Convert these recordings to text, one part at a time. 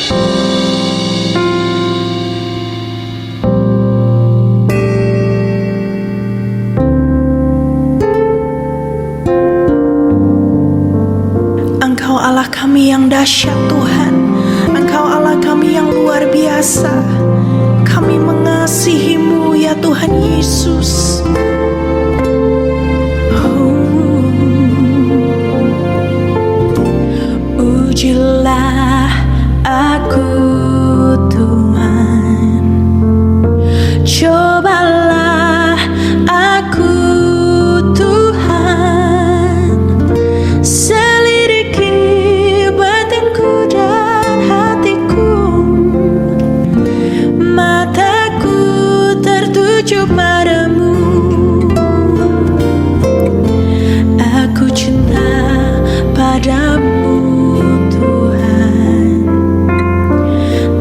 Engkau Allah kami yang dahsyat Tuhan, Engkau Allah kami yang luar biasa. Kami mengasihi-Mu ya Tuhan Yesus. Ujilah aku Tuhan, cobalah aku Tuhan, selidiki batinku dan hatiku, mataku tertuju padamu. Aku cinta padamu Tuhan,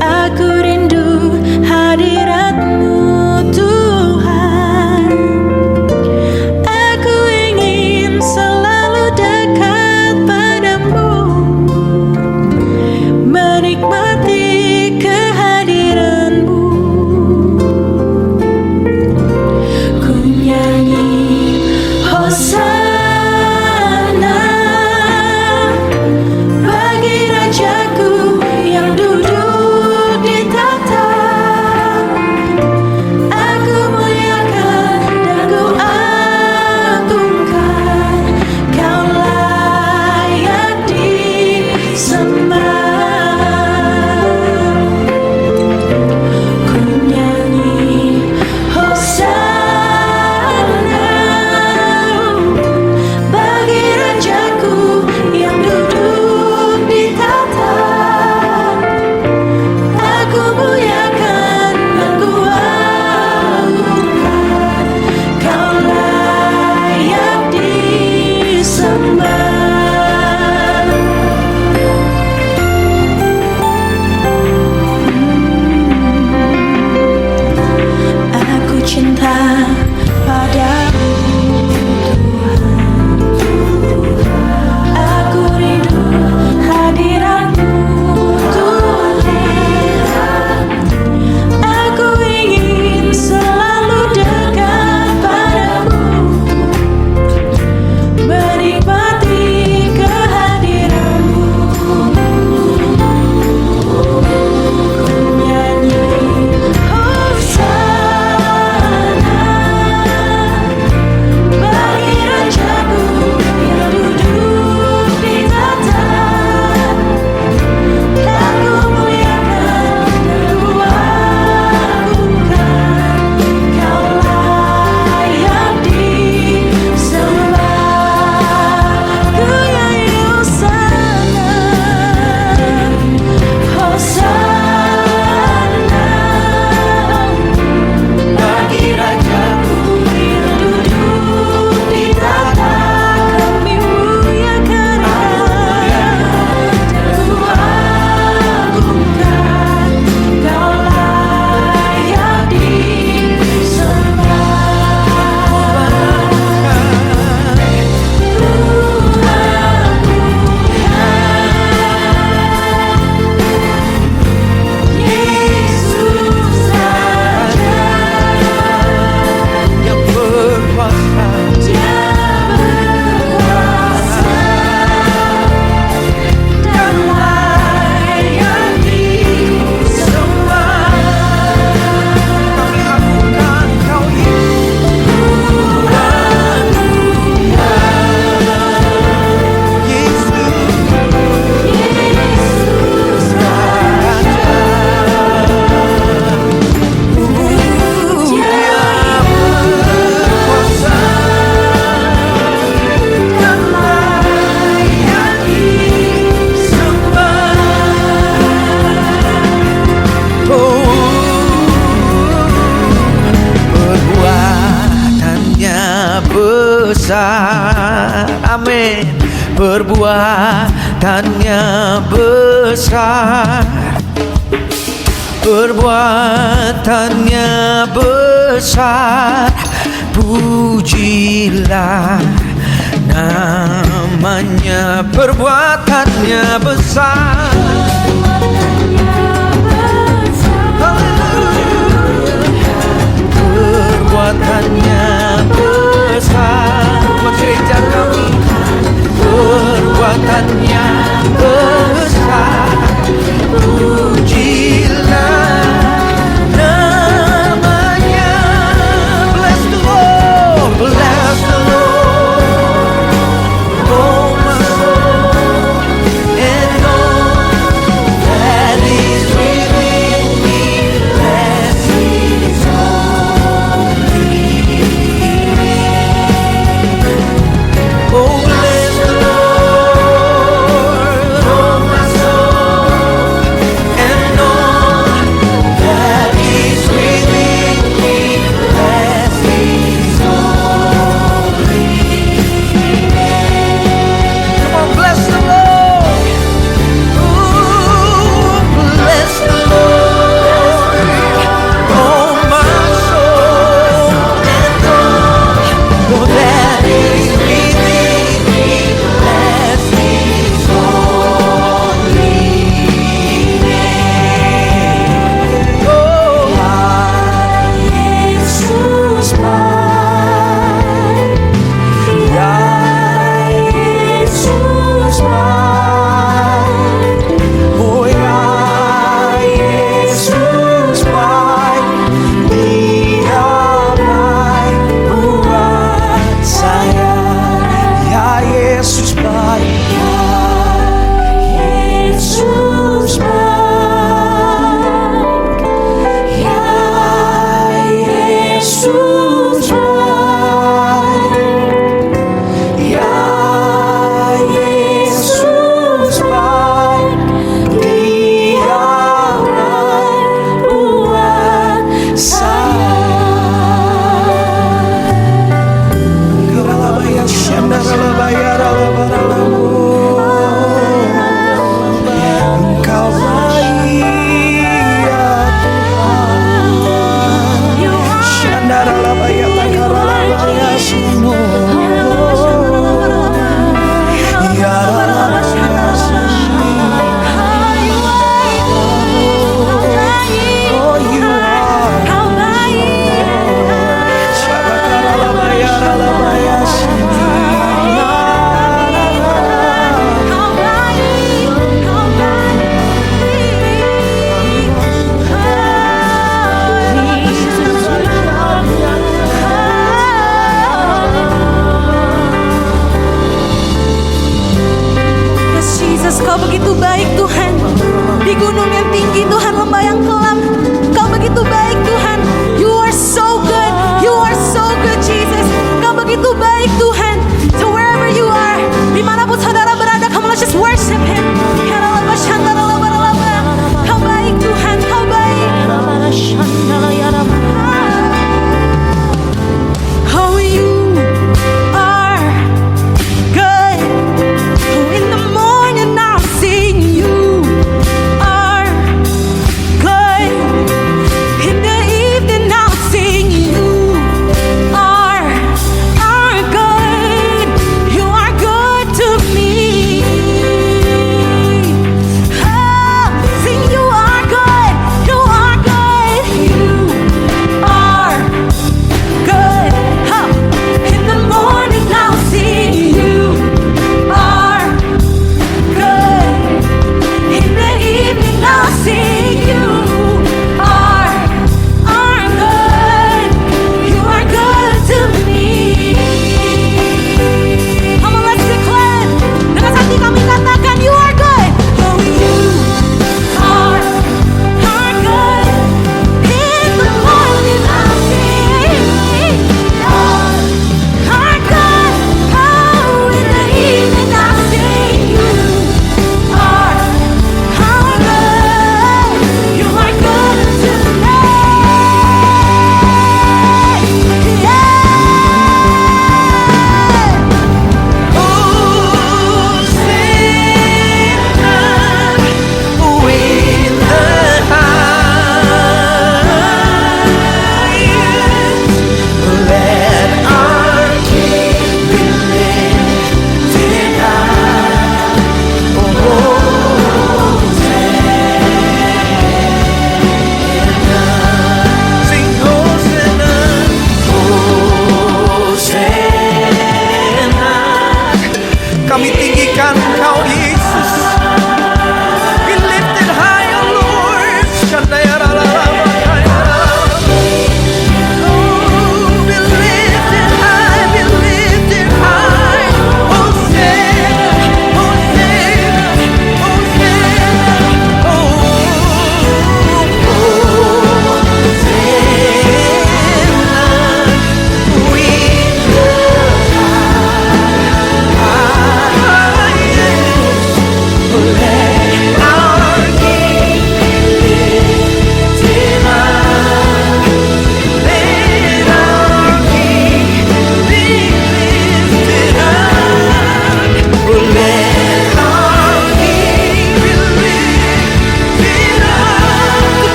aku rindu hadirat-Mu Tuhan, aku ingin selalu dekat padamu, menikmati kehadiran-Mu. Ku nyanyi Hosana bagi Rajaku yang duduk di tahta. Aku muliakan dan ku agungkan, Kau layak disembah. Ku nyanyi Hosana bagi Rajaku yang duduk di tahta. Aku muliakan dan ku agungkan, Kau layak disembah. Aku cinta padamu Tuhan, aku rindu hadirat-Mu Tuhan, aku ingin selalu dekat padamu, menikmati kehadiran-Mu. Ku nyanyi Hosana bagi Rajaku yang duduk di tahta. Aku muliakan dan ku agungkan, Kau layak disembah. Ku nyanyi Hosana, Hosana bagi Rajaku yang duduk di tahta. Kami muliakan dan ku agungkan, Kau layak disembah. Yesus saja yang berkuasa, Dia berkuasa dan layak disembah. kami agungkan Kau Yesus Raja, Dia berkuasa dan layak disembah. Perbuatannya besar, amin. Perbuatannya besar, perbuatannya besar. Pujilah namanya, perbuatannya besar.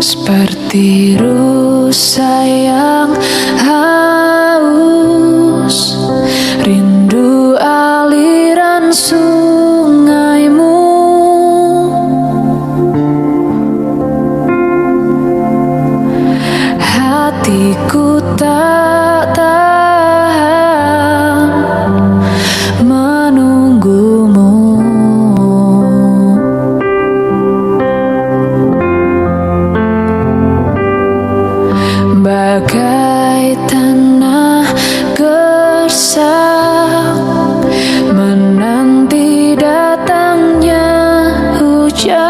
seperti rusa yang haus, rindu aliran sungaimu. Hatiku tak tahan menunggumu. Bagai tanah gersang menanti datangnya hujan.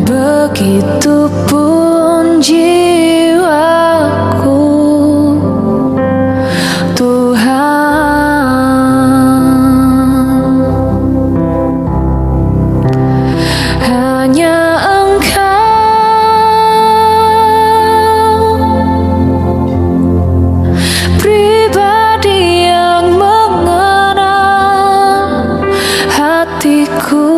Begitupun jiwaku, Tuhan. Hanya Engkau, pribadi yang mengenal hatiku.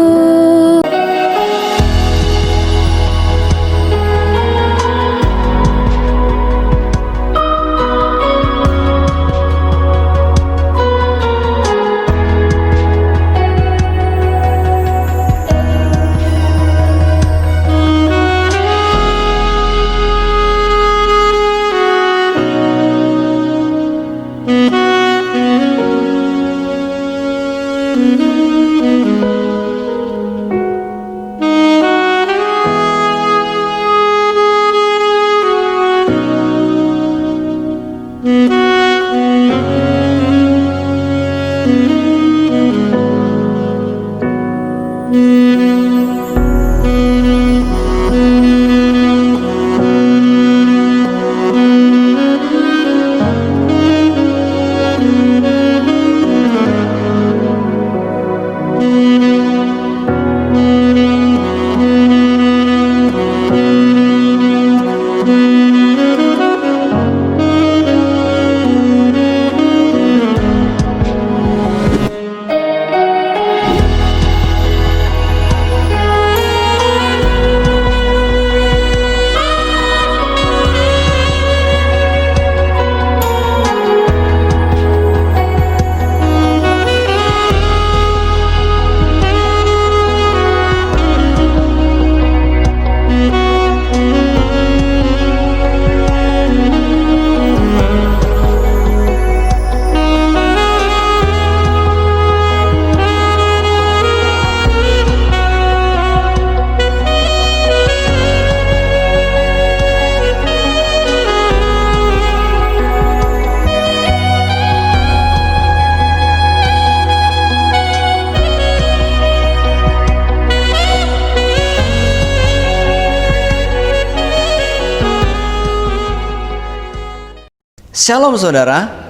Shalom saudara,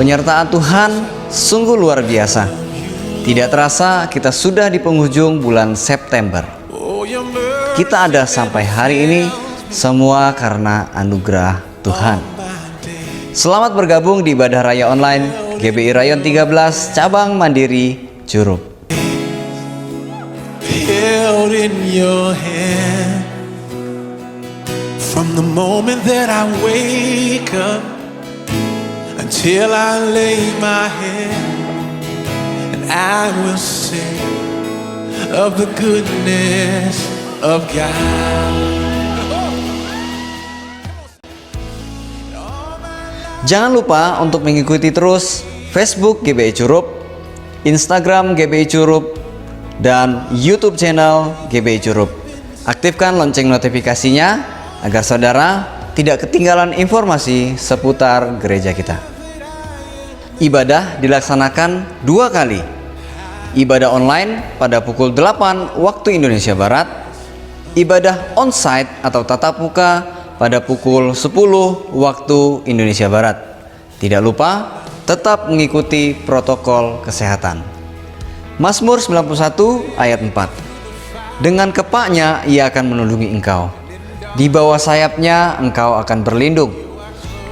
penyertaan Tuhan sungguh luar biasa. Tidak terasa kita sudah di penghujung bulan September. Kita ada sampai hari ini semua karena anugerah Tuhan. Selamat bergabung di ibadah raya online GBI Rayon 13 Cabang Mandiri Curup. Held in your hand from the moment that I wake up till I lay my head, and I will sing of the goodness of God. Jangan lupa untuk mengikuti terus Facebook GBI Curup, Instagram GBI Curup, dan YouTube channel GBI Curup. Aktifkan lonceng notifikasinya agar saudara tidak ketinggalan informasi seputar gereja kita. Ibadah dilaksanakan 2 kali. Ibadah online pada pukul 8 waktu Indonesia Barat. Ibadah onsite atau tatap muka pada pukul 10 waktu Indonesia Barat. Tidak lupa tetap mengikuti protokol kesehatan. Mazmur 91 ayat 4. Dengan kepaknya ia akan melindungi engkau. Di bawah sayapnya engkau akan berlindung.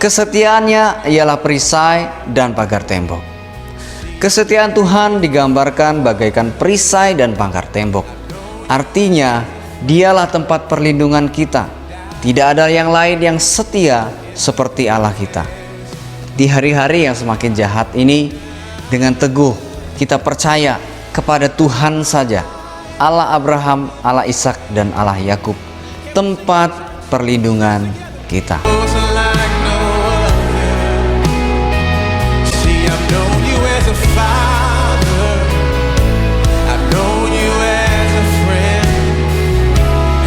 Kesetiaannya ialah perisai dan pagar tembok. Kesetiaan Tuhan digambarkan bagaikan perisai dan pagar tembok. Artinya, Dialah tempat perlindungan kita. Tidak ada yang lain yang setia seperti Allah kita. Di hari-hari yang semakin jahat ini, dengan teguh kita percaya kepada Tuhan saja, Allah Abraham, Allah Ishak, dan Allah Yakub, tempat perlindungan kita. Like no other. See, I've known you as a father, I've known you as a friend,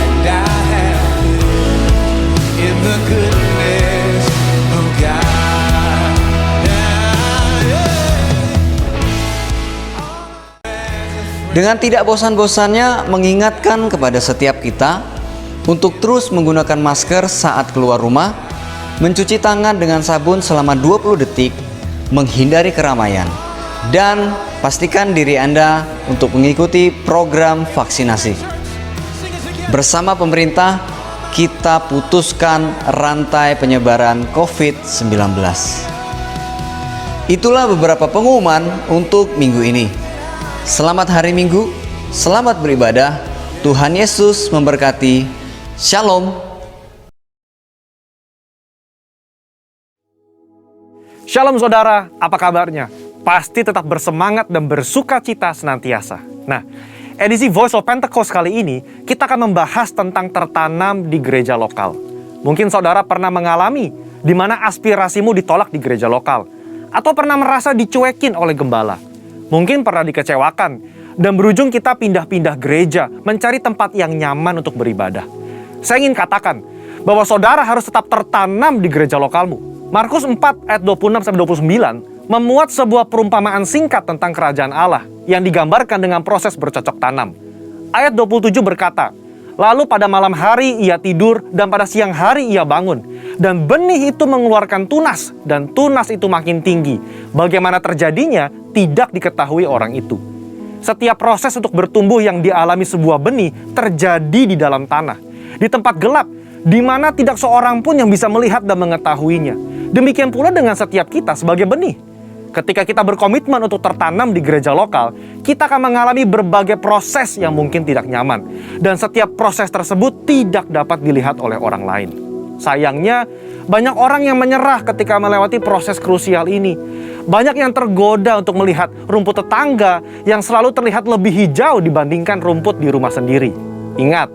and I have lived in the goodness of God. Dengan tidak bosan-bosannya mengingatkan kepada setiap kita untuk terus menggunakan masker saat keluar rumah, mencuci tangan dengan sabun selama 20 detik, menghindari keramaian, dan pastikan diri Anda untuk mengikuti program vaksinasi. Bersama pemerintah, kita putuskan rantai penyebaran COVID-19. Itulah beberapa pengumuman untuk minggu ini. Selamat hari Minggu, selamat beribadah, Tuhan Yesus memberkati. Shalom. Shalom saudara, apa kabarnya? Pasti tetap bersemangat dan bersuka cita senantiasa. Nah, edisi Voice of Pentecost kali ini, kita akan membahas tentang tertanam di gereja lokal. Mungkin saudara pernah mengalami di mana aspirasimu ditolak di gereja lokal, atau pernah merasa dicuekin oleh gembala. Mungkin pernah dikecewakan, dan berujung kita pindah-pindah gereja, mencari tempat yang nyaman untuk beribadah. Saya ingin katakan bahwa saudara harus tetap tertanam di gereja lokalmu. Markus 4 ayat 26-29 memuat sebuah perumpamaan singkat tentang kerajaan Allah yang digambarkan dengan proses bercocok tanam. Ayat 27 berkata, "Lalu pada malam hari ia tidur dan pada siang hari ia bangun. Dan benih itu mengeluarkan tunas dan tunas itu makin tinggi. Bagaimana terjadinya tidak diketahui orang itu." Setiap proses untuk bertumbuh yang dialami sebuah benih terjadi di dalam tanah. Di tempat gelap, di mana tidak seorang pun yang bisa melihat dan mengetahuinya. Demikian pula dengan setiap kita sebagai benih. Ketika kita berkomitmen untuk tertanam di gereja lokal, kita akan mengalami berbagai proses yang mungkin tidak nyaman. Dan setiap proses tersebut tidak dapat dilihat oleh orang lain. Sayangnya, banyak orang yang menyerah ketika melewati proses krusial ini. Banyak yang tergoda untuk melihat rumput tetangga yang selalu terlihat lebih hijau dibandingkan rumput di rumah sendiri. Ingat,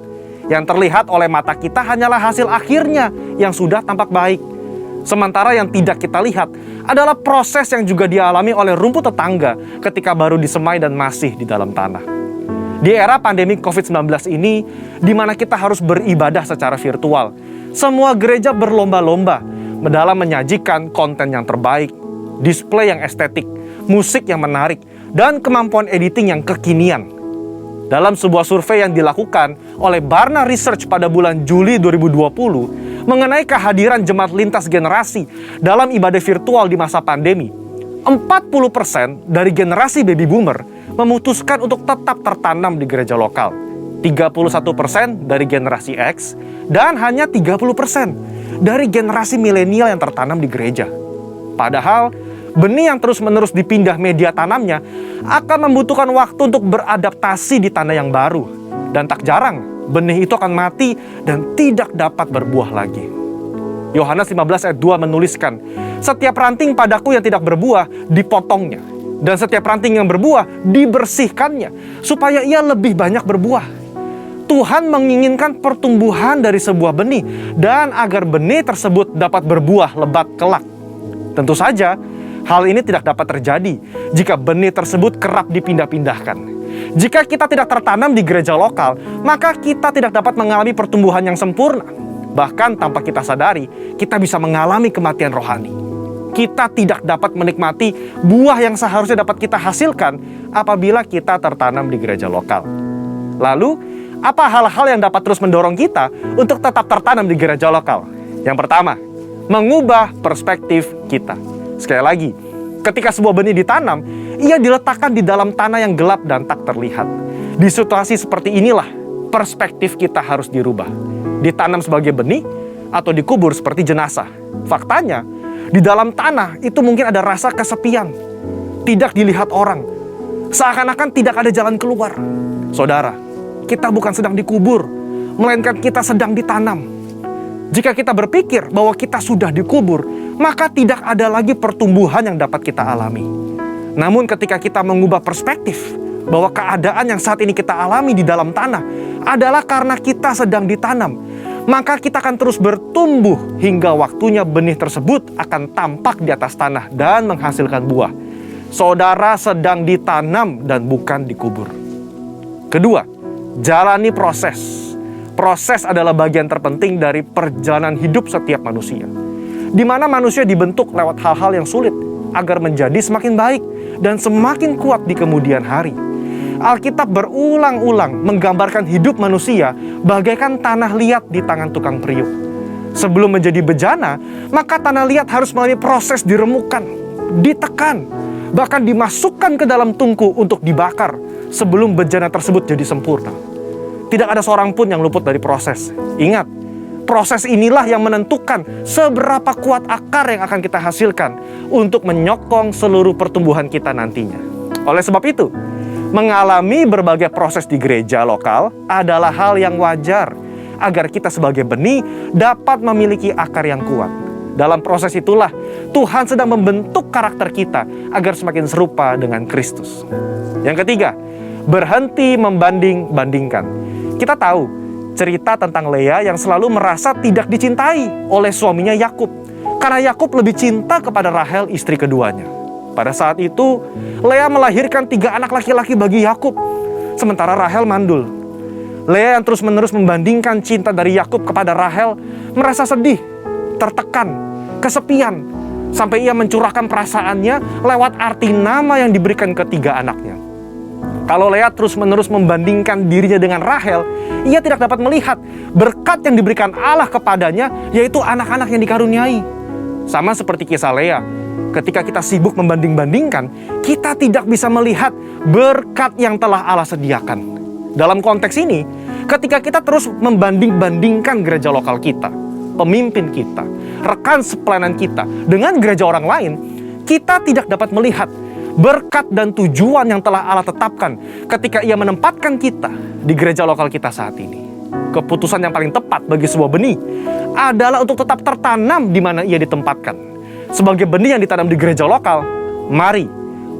yang terlihat oleh mata kita hanyalah hasil akhirnya yang sudah tampak baik. Sementara yang tidak kita lihat adalah proses yang juga dialami oleh rumput tetangga ketika baru disemai dan masih di dalam tanah. Di era pandemi COVID-19 ini, di mana kita harus beribadah secara virtual, semua gereja berlomba-lomba dalam menyajikan konten yang terbaik, display yang estetik, musik yang menarik, dan kemampuan editing yang kekinian. Dalam sebuah survei yang dilakukan oleh Barna Research pada bulan Juli 2020 mengenai kehadiran jemaat lintas generasi dalam ibadah virtual di masa pandemi, 40% dari generasi baby boomer memutuskan untuk tetap tertanam di gereja lokal, 31% dari generasi X, dan hanya 30% dari generasi milenial yang tertanam di gereja. Padahal, benih yang terus-menerus dipindah media tanamnya akan membutuhkan waktu untuk beradaptasi di tanah yang baru. Dan tak jarang, benih itu akan mati dan tidak dapat berbuah lagi. Yohanes 15 ayat 2 menuliskan, "Setiap ranting padaku yang tidak berbuah, dipotongnya. Dan setiap ranting yang berbuah, dibersihkannya, supaya ia lebih banyak berbuah." Tuhan menginginkan pertumbuhan dari sebuah benih, dan agar benih tersebut dapat berbuah lebat kelak. Tentu saja, hal ini tidak dapat terjadi jika benih tersebut kerap dipindah-pindahkan. Jika kita tidak tertanam di gereja lokal, maka kita tidak dapat mengalami pertumbuhan yang sempurna. Bahkan tanpa kita sadari, kita bisa mengalami kematian rohani. Kita tidak dapat menikmati buah yang seharusnya dapat kita hasilkan apabila kita tertanam di gereja lokal. Lalu, apa hal-hal yang dapat terus mendorong kita untuk tetap tertanam di gereja lokal? Yang pertama, mengubah perspektif kita. Sekali lagi, ketika sebuah benih ditanam, ia diletakkan di dalam tanah yang gelap dan tak terlihat. Di situasi seperti inilah, perspektif kita harus dirubah. Ditanam sebagai benih atau dikubur seperti jenazah. Faktanya, di dalam tanah itu mungkin ada rasa kesepian. tidak dilihat orang, seakan-akan tidak ada jalan keluar. Saudara, kita bukan sedang dikubur, melainkan kita sedang ditanam. Jika kita berpikir bahwa kita sudah dikubur, maka tidak ada lagi pertumbuhan yang dapat kita alami. Namun ketika kita mengubah perspektif bahwa keadaan yang saat ini kita alami di dalam tanah adalah karena kita sedang ditanam, maka kita akan terus bertumbuh hingga waktunya benih tersebut akan tampak di atas tanah dan menghasilkan buah. Saudara sedang ditanam dan bukan dikubur. Kedua, jalani proses. Proses adalah bagian terpenting dari perjalanan hidup setiap manusia, di mana manusia dibentuk lewat hal-hal yang sulit agar menjadi semakin baik dan semakin kuat di kemudian hari. Alkitab berulang-ulang menggambarkan hidup manusia bagaikan tanah liat di tangan tukang periuk. Sebelum menjadi bejana, maka tanah liat harus melalui proses diremukkan, ditekan, bahkan dimasukkan ke dalam tungku untuk dibakar sebelum bejana tersebut jadi sempurna. Tidak ada seorang pun yang luput dari proses. Ingat, proses inilah yang menentukan seberapa kuat akar yang akan kita hasilkan untuk menyokong seluruh pertumbuhan kita nantinya. Oleh sebab itu, mengalami berbagai proses di gereja lokal adalah hal yang wajar agar kita sebagai benih dapat memiliki akar yang kuat. Dalam proses itulah Tuhan sedang membentuk karakter kita agar semakin serupa dengan Kristus. Yang ketiga, berhenti membanding-bandingkan. Kita tahu cerita tentang Lea yang selalu merasa tidak dicintai oleh suaminya Yakub, karena Yakub lebih cinta kepada Rahel, istri keduanya. Pada saat itu, Lea melahirkan 3 anak laki-laki bagi Yakub, sementara Rahel mandul. Lea yang terus-menerus membandingkan cinta dari Yakub kepada Rahel merasa sedih, tertekan, kesepian, sampai ia mencurahkan perasaannya lewat arti nama yang diberikan ketiga anaknya. Kalau Lea terus-menerus membandingkan dirinya dengan Rahel, ia tidak dapat melihat berkat yang diberikan Allah kepadanya, yaitu anak-anak yang dikaruniai. Sama seperti kisah Lea, ketika kita sibuk membanding-bandingkan, kita tidak bisa melihat berkat yang telah Allah sediakan. Dalam konteks ini, ketika kita terus membanding-bandingkan gereja lokal kita, pemimpin kita, rekan sepelayanan kita dengan gereja orang lain, kita tidak dapat melihat berkat dan tujuan yang telah Allah tetapkan ketika ia menempatkan kita di gereja lokal kita saat ini. Keputusan yang paling tepat bagi sebuah benih adalah untuk tetap tertanam di mana ia ditempatkan. Sebagai benih yang ditanam di gereja lokal, mari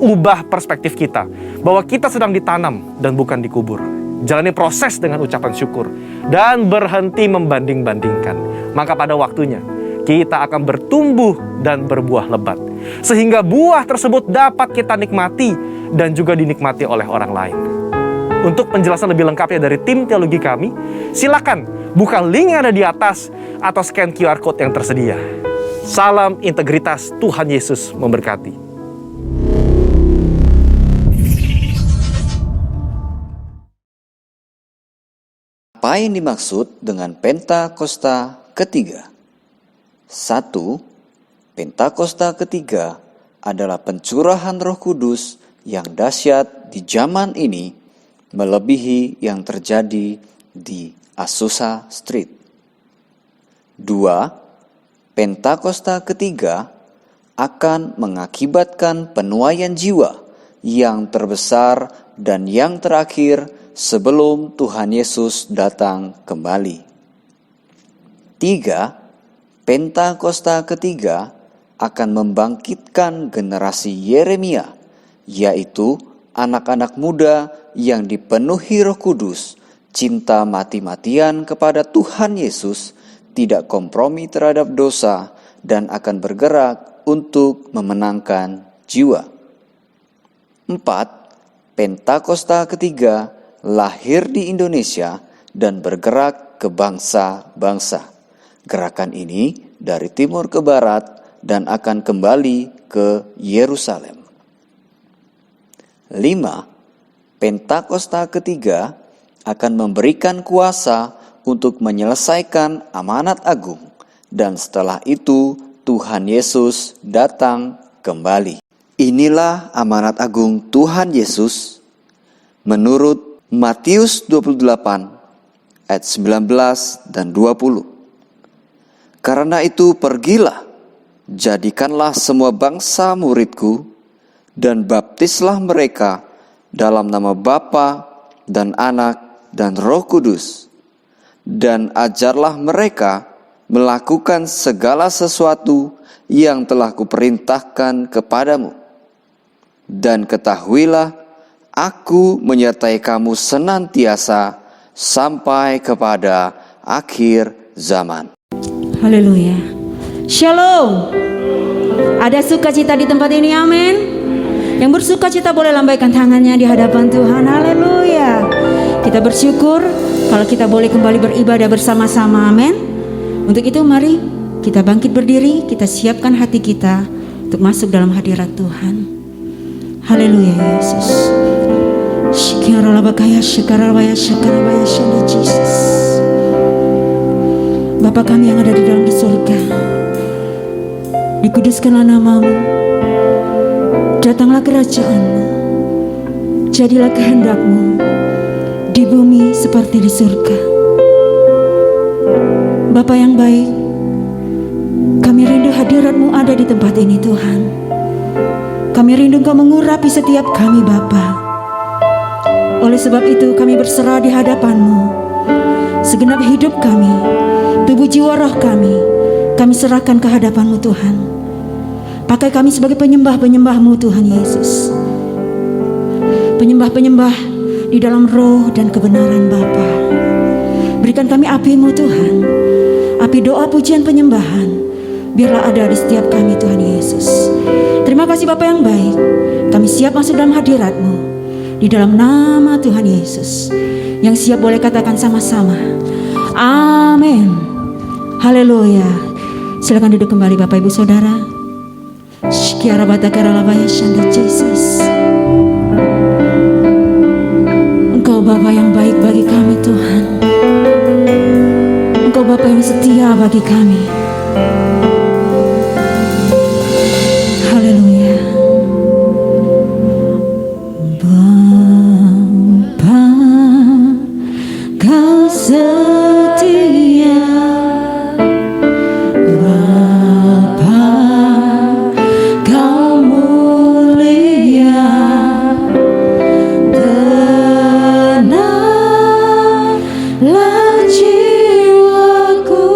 ubah perspektif kita bahwa kita sedang ditanam dan bukan dikubur. Jalani proses dengan ucapan syukur dan berhenti membanding-bandingkan. Maka pada waktunya kita akan bertumbuh dan berbuah lebat, sehingga buah tersebut dapat kita nikmati dan juga dinikmati oleh orang lain. Untuk penjelasan lebih lengkapnya dari tim teologi kami, silakan buka link yang ada di atas atau scan QR Code yang tersedia. Salam integritas, Tuhan Yesus memberkati. Apa yang dimaksud dengan Pentakosta ketiga? 1. Pentakosta ketiga adalah pencurahan Roh Kudus yang dahsyat di zaman ini, melebihi yang terjadi di Azusa Street. 2. Pentakosta ketiga akan mengakibatkan penuaian jiwa yang terbesar dan yang terakhir sebelum Tuhan Yesus datang kembali. 3. Pentakosta ketiga akan membangkitkan generasi Yeremia, yaitu anak-anak muda yang dipenuhi Roh Kudus, cinta mati-matian kepada Tuhan Yesus, tidak kompromi terhadap dosa, dan akan bergerak untuk memenangkan jiwa. 4. Pentakosta ketiga lahir di Indonesia dan bergerak ke bangsa-bangsa. Gerakan ini dari timur ke barat dan akan kembali ke Yerusalem. 5. Pentakosta ketiga akan memberikan kuasa untuk menyelesaikan amanat agung, dan setelah itu Tuhan Yesus datang kembali. Inilah amanat agung Tuhan Yesus menurut Matius 28 ayat 19 dan 20. Karena itu pergilah, jadikanlah semua bangsa muridku, dan baptislah mereka dalam nama Bapa dan Anak dan Roh Kudus, dan ajarlah mereka melakukan segala sesuatu yang telah kuperintahkan kepadamu. Dan ketahuilah, aku menyertai kamu senantiasa sampai kepada akhir zaman. Haleluya. Shalom. Ada sukacita di tempat ini, amin. Yang bersukacita boleh lambaikan tangannya di hadapan Tuhan. Haleluya. Kita bersyukur kalau kita boleh kembali beribadah bersama-sama, amin. Untuk itu mari kita bangkit berdiri, kita siapkan hati kita untuk masuk dalam hadirat Tuhan. Haleluya Yesus. Shikaralabakaya shikarabaya shikarabaya shanda Jesus. Bapa kami yang ada di dalam surga, dikuduskanlah namamu, datanglah kerajaan-Mu, jadilah kehendak-Mu di bumi seperti di surga. Bapa yang baik, kami rindu hadirat-Mu ada di tempat ini Tuhan. Kami rindu Engkau mengurapi setiap kami Bapa. Oleh sebab itu kami berserah di hadapan-Mu. Segenap hidup kami, tubuh jiwa roh kami serahkan ke hadapan-Mu Tuhan. Pakai kami sebagai penyembah-penyembah-Mu Tuhan Yesus. Penyembah-penyembah di dalam roh dan kebenaran Bapa. Berikan kami api-Mu Tuhan, api doa pujian penyembahan, biarlah ada di setiap kami Tuhan Yesus. Terima kasih Bapa yang baik, kami siap masuk dalam hadirat-Mu. Di dalam nama Tuhan Yesus. Yang siap boleh katakan sama-sama, amin. Haleluya. Silakan duduk kembali Bapak Ibu Saudara. Shikiara batakara labaya shanda Jesus. Engkau Bapa yang baik bagi kami Tuhan. Engkau Bapa yang setia bagi kami. Haleluya. Bapa, Kau setia. Bapa, Kau mulia. Tenanglah jiwaku,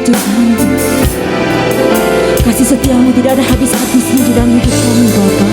Tuhan. Kasih setiamu tidak ada habis-habisnya di dalam hidup kami Bapa.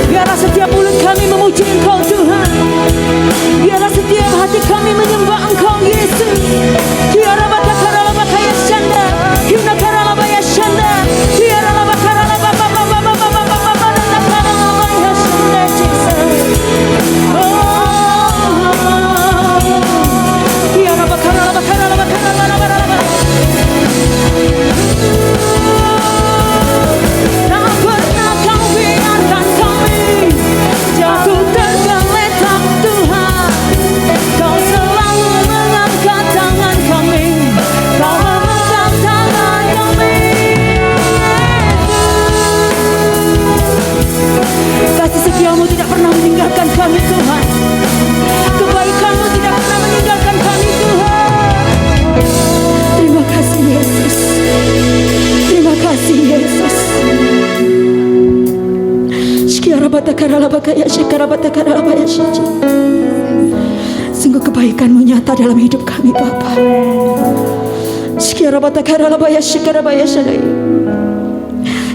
Biarlah setiap mulut kami memuji Engkau Tuhan. Biarlah setiap hati kami menyembah Engkau Yesus. Sungguh kebaikan-Mu nyata dalam hidup kami Bapa. Sekiara batakara labaya shikara baya shadai.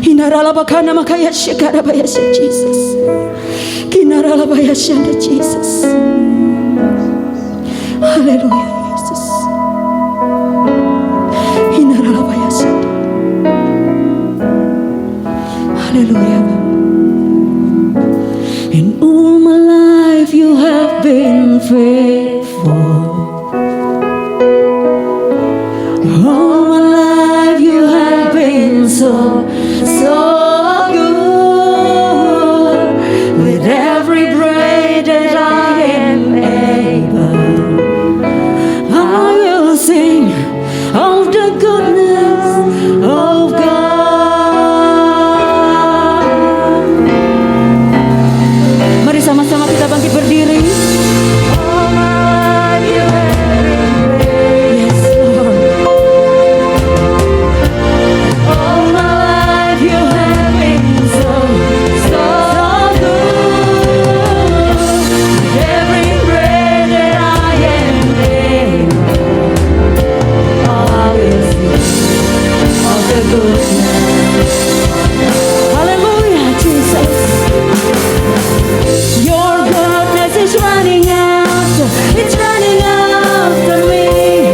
Inara labakana makaya shikara baya shadai, Jesus. Kinara labaya shadai, Jesus. Haleluya, Yesus. Inara labaya shadai. Haleluya. In all my life you have been faithful. All my life you have been so good. With every breath that I am able, I will sing of the goodness of God. Mari sama-sama kita bangkit berdiri. All my life you have been faithful. Yes, Lord. All my life you have been so good. With every breath that I am able, I will sing of the goodness. Hallelujah, Jesus. Your goodness is running after, it's running after me.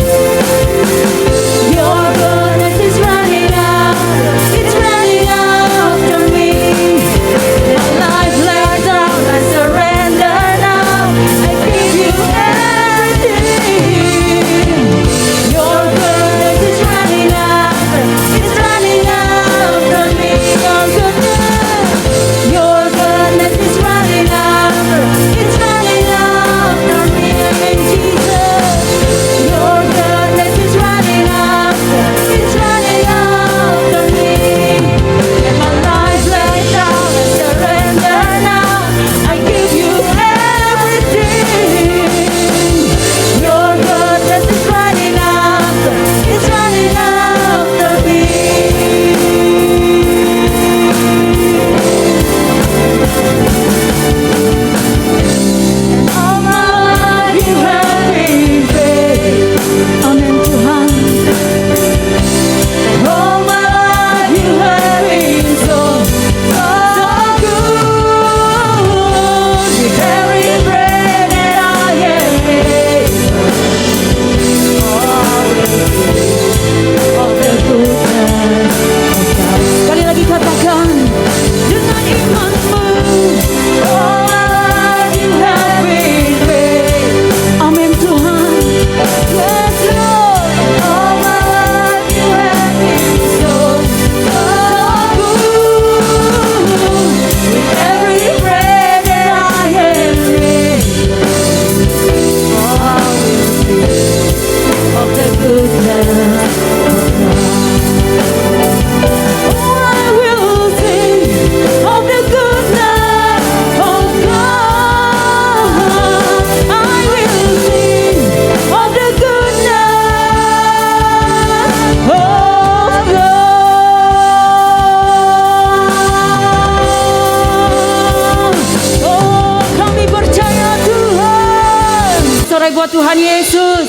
Your goodness is running after, it's running after me. My life laid down, I surrender now. I give you everything. Your goodness is running after, it's running after me. Your goodness is running after, it's running after me, Jesus. Your goodness is running after, it's running after me. And my life laid down, I surrender now. I give you everything. Your goodness is running after, it's running after me. All my life you have been faithful. Amen, Tuhan. All my life you have been so good. With every breath that I am able, I will sing of the goodness of God. Sekali lagi katakan dengan imanmu. All my life you have been faithful. Amin, Tuhan. Yes, Lord. All my life you have been so good. With every breath that I am able, I will sing of the goodness of God. Oh, I will sing of the goodness of God. I will sing of the goodness of God. Oh, kami percaya Tuhan. Sore buat Tuhan Yesus.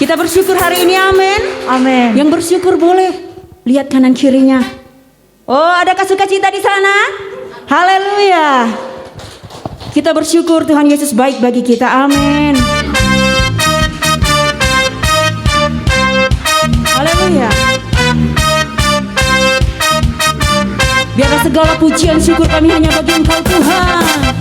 Kita bersyukur hari ini, amin. Amin. Yang bersyukur boleh lihat kanan kirinya. Oh, adakah sukacita di sana? Haleluya. Kita bersyukur Tuhan Yesus baik bagi kita. Amin. Haleluya. Biarlah segala pujian syukur kami hanya bagi Engkau Tuhan.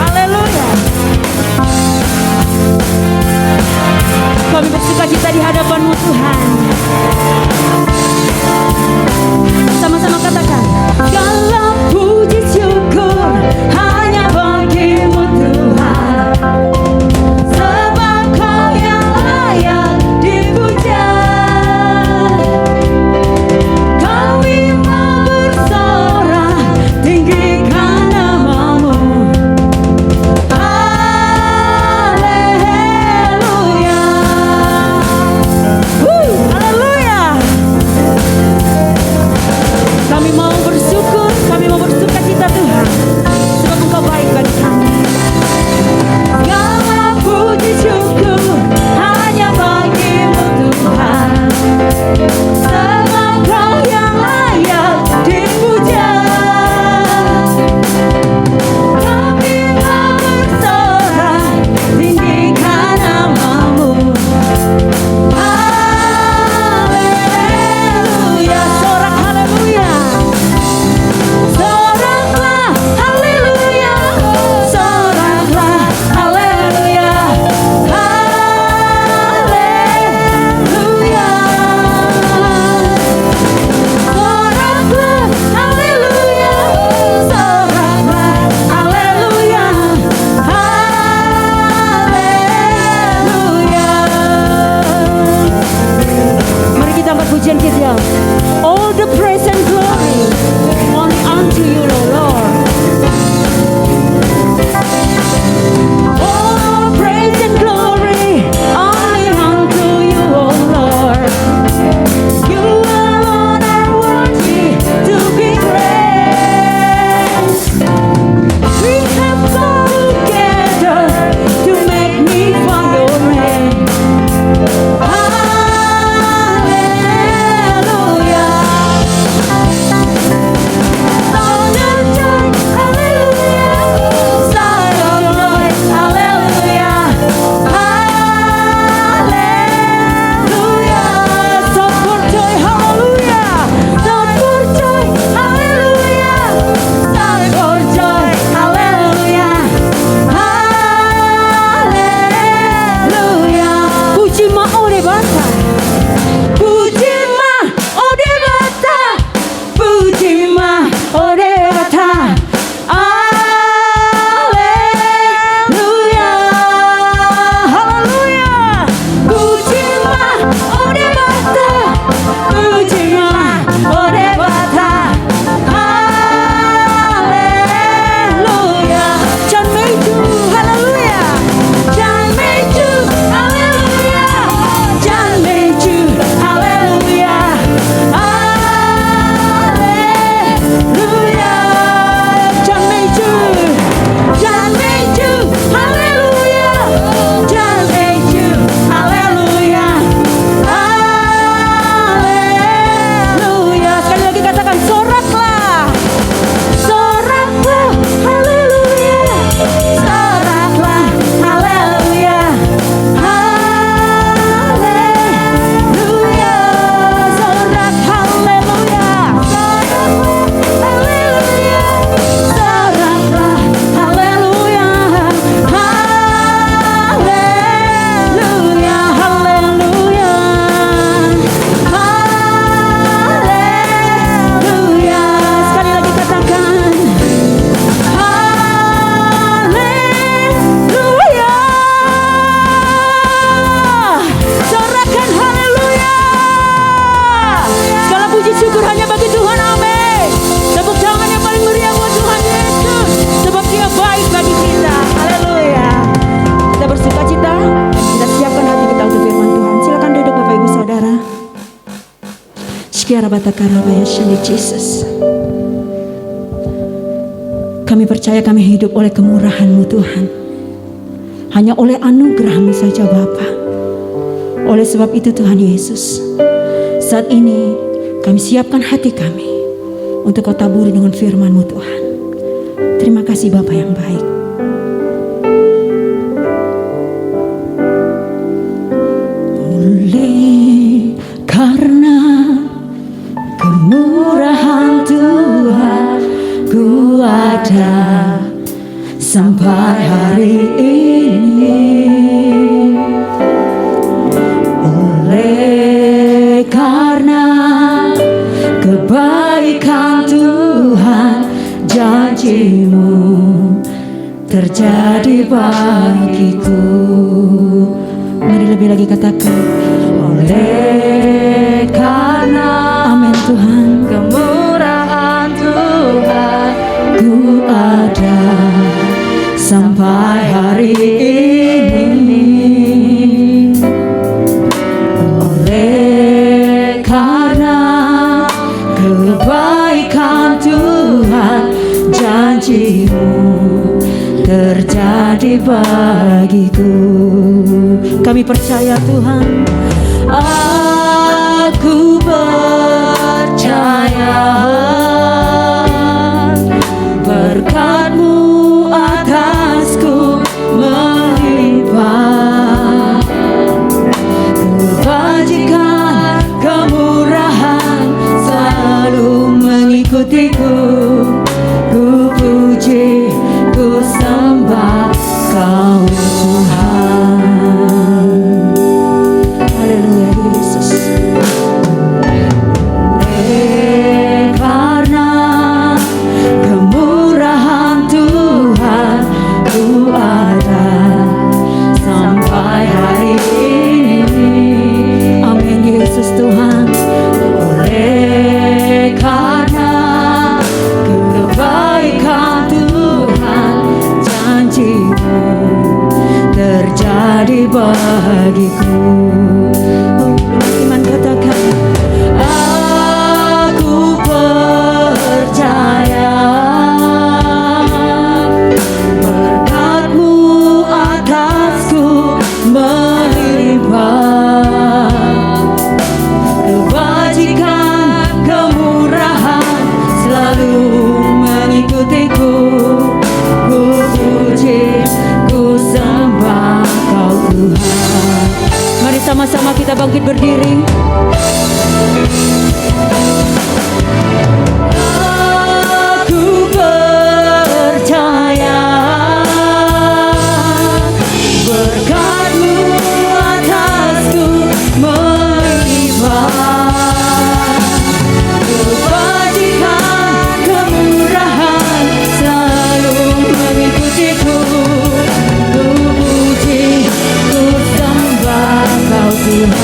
Haleluya. Kami bersukacita di hadapan-Mu Tuhan. Sama-sama katakan, segala puji syukur hanya bagi-Mu Jesus. Kami percaya kami hidup oleh kemurahan-Mu Tuhan. Hanya oleh anugerah-Mu saja Bapa. Oleh sebab itu Tuhan Yesus, saat ini kami siapkan hati kami untuk Kau taburi dengan firman-Mu Tuhan. Terima kasih Bapa yang baik. Oleh karena kemurahan Tuhan, ku ada sampai hari ini. Oleh karena kebaikan Tuhan, janji-Mu terjadi bagiku. Mari lebih lagi katakan, oleh karena, amin Tuhan, kemurahan Tuhan, ku ada sampai hari ini. Oleh karena kebaikan Tuhan, janji-Mu terjadi bagiku. Kami percaya Tuhan, aku percaya berkat-Mu atasku melimpah, kebajikan, kemurahan selalu mengikutiku. Ku puji, ku sembah Kau Tuhan. Haleluya Yesus. Karena kemurahan Tuhan, ku ada sampai hari ini. Amin Yesus Tuhan. Oleh karena kebaikan Tuhan, janji-Mu terjadi bagiku. Iman katakan, aku percaya berkat-Mu atasku melimpah, kebajikan, kemurahan selalu mengikutiku. Ku puji, ku sembah Kau Tuhan. Mari sama-sama kita bangkit berdiri. Aku percaya berkat-Mu atasku melimpah, kebajikan, kemurahan selalu mengikutiku. Ku puji, ku sembah Kau Tuhan.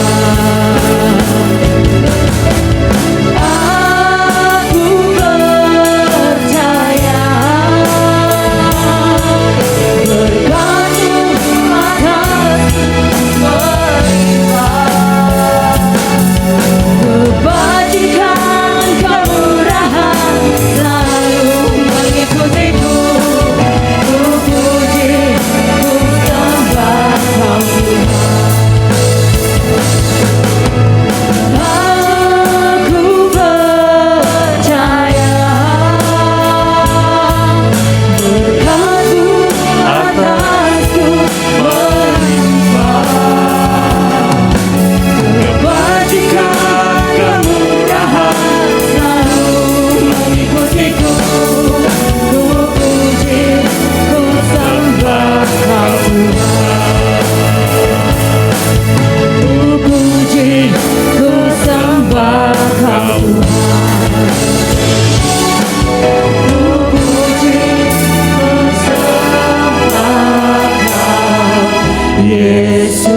Aku percaya berkat-Mu atasku melimpah, kebajikan, kemurahan selalu mengikutiku. Ku puji, ku sembah Kau Tuhan. Aku percaya berkat-Mu atasku melimpah, kebajikan, kemurahan selalu mengikutiku. Ku puji, ku sembah Kau Tuhan. Ku puji, ku sembah Kau Tuhan. Ku puji, ku sembah Kau Yesus.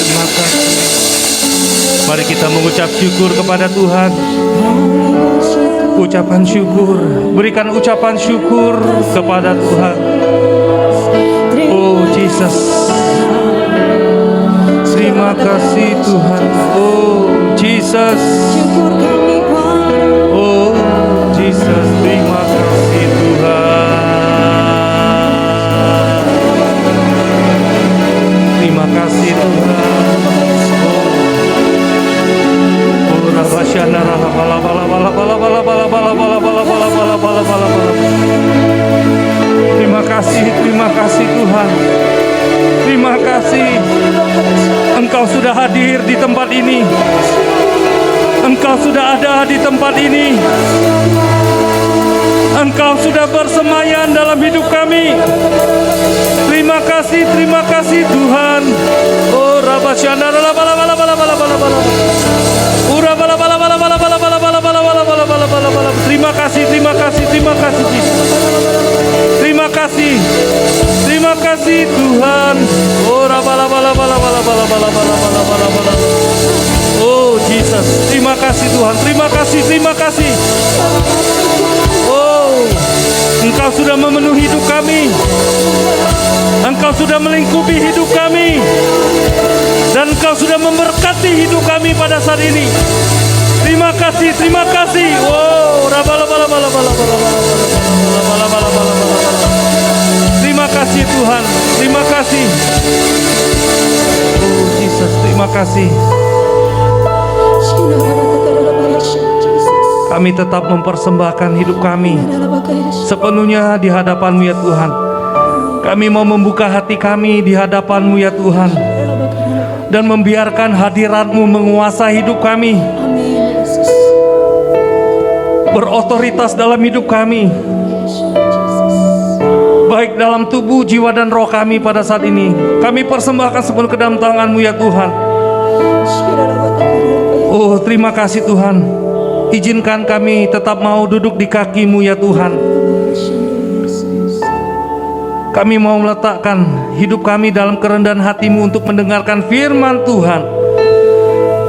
Terima kasih. Mari kita mengucap syukur kepada Tuhan. Ucapan syukur, berikan ucapan syukur kepada Tuhan. Oh Jesus, terima kasih Tuhan. Oh Jesus, Syukur kami Bapa. oh Jesus, terima kasih Tuhan. Terima kasih Tuhan. Oh Rabasyana bala bala bala bala bala bala bala bala bala bala bala bala bala bala. Terima kasih Tuhan. Terima kasih. Engkau sudah hadir di tempat ini. Engkau sudah ada di tempat ini. Engkau sudah bersemayam dalam hidup kami. Terima kasih Tuhan. Oh Rabasyana bala bala bala bala bala bala bala. Ura bala bala bala bala bala bala bala bala bala bala bala bala bala. Terima kasih Terima kasih Tuhan. Oh bala bala bala bala bala bala bala bala bala bala. Oh Jesus, terima kasih Tuhan. Terima kasih. Oh, Engkau sudah memenuhi hidup kami. Engkau sudah melingkupi hidup kami. Dan Engkau sudah memberkati hidup kami pada saat ini. Terima kasih. Wow, bala bala bala bala bala bala bala bala. Terima kasih Tuhan. Terima kasih. Oh Jesus, terima kasih. Kami tetap mempersembahkan hidup kami sepenuhnya di hadapan-Mu ya Tuhan. Kami mau membuka hati kami di hadapan-Mu ya Tuhan, dan membiarkan hadirat-Mu menguasai hidup kami, berotoritas dalam hidup kami, baik dalam tubuh, jiwa, dan roh kami pada saat ini. Kami persembahkan sepenuh ke dalam tangan-Mu ya Tuhan. Oh terima kasih Tuhan. Izinkan kami tetap mau duduk di kaki-Mu ya Tuhan. Kami mau meletakkan hidup kami dalam kerendahan hati-Mu untuk mendengarkan firman Tuhan.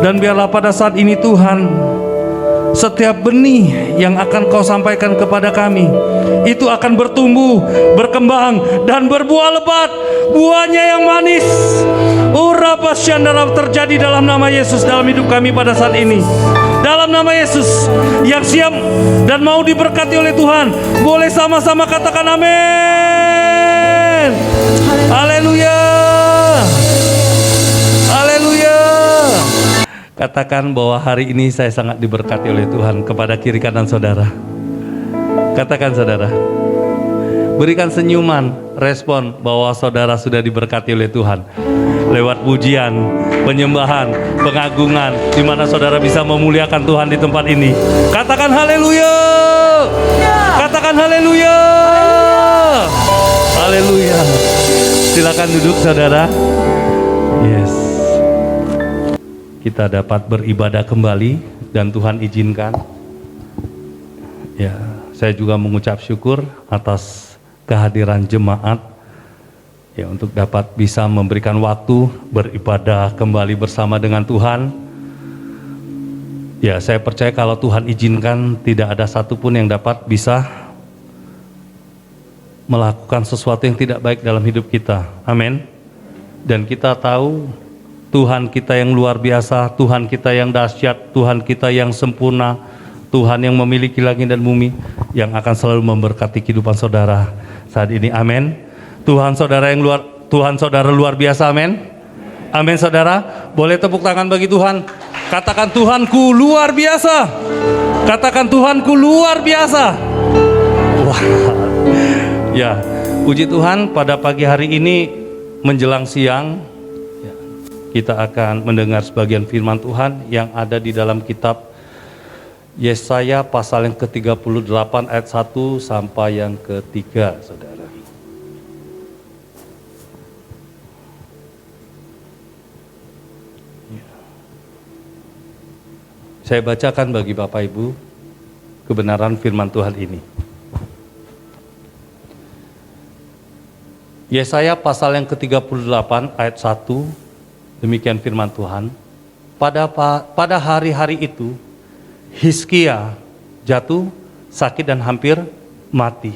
Dan biarlah pada saat ini Tuhan, setiap benih yang akan Kau sampaikan kepada kami itu akan bertumbuh, berkembang, dan berbuah lebat, buahnya yang manis. Urapasyandara terjadi dalam nama Yesus dalam hidup kami pada saat ini. Dalam nama Yesus yang siap dan mau diberkati oleh Tuhan, boleh sama-sama katakan amin. Haleluya. Haleluya. Katakan bahwa hari ini saya sangat diberkati oleh Tuhan kepada kiri kanan saudara. Katakan saudara. Berikan senyuman, respon bahwa saudara sudah diberkati oleh Tuhan. Lewat pujian, penyembahan, pengagungan, di mana saudara bisa memuliakan Tuhan di tempat ini. Katakan haleluya. Katakan haleluya. Haleluya. Silakan duduk saudara. Yes. Kita dapat beribadah kembali dan Tuhan izinkan. Ya, saya juga mengucap syukur atas kehadiran jemaat. Ya, untuk dapat bisa memberikan waktu beribadah kembali bersama dengan Tuhan. Ya, saya percaya kalau Tuhan izinkan tidak ada satupun yang dapat bisa melakukan sesuatu yang tidak baik dalam hidup kita. Amin. Dan kita tahu Tuhan kita yang luar biasa, Tuhan kita yang dahsyat, Tuhan kita yang sempurna, Tuhan yang memiliki langit dan bumi, yang akan selalu memberkati kehidupan saudara saat ini. Amin. Tuhan saudara luar biasa, amin. Amin saudara. Boleh tepuk tangan bagi Tuhan. Katakan Tuhanku luar biasa. Katakan Tuhanku luar biasa. Wah. Ya, puji Tuhan pada pagi hari ini menjelang siang ya, kita akan mendengar sebagian firman Tuhan yang ada di dalam kitab Yesaya pasal yang ke-38 ayat 1 sampai yang ke-3 saudara. Saya bacakan bagi Bapak Ibu kebenaran firman Tuhan ini. Yesaya pasal yang ke-38 ayat 1, demikian firman Tuhan. Pada hari-hari itu, Hizkia jatuh sakit dan hampir mati.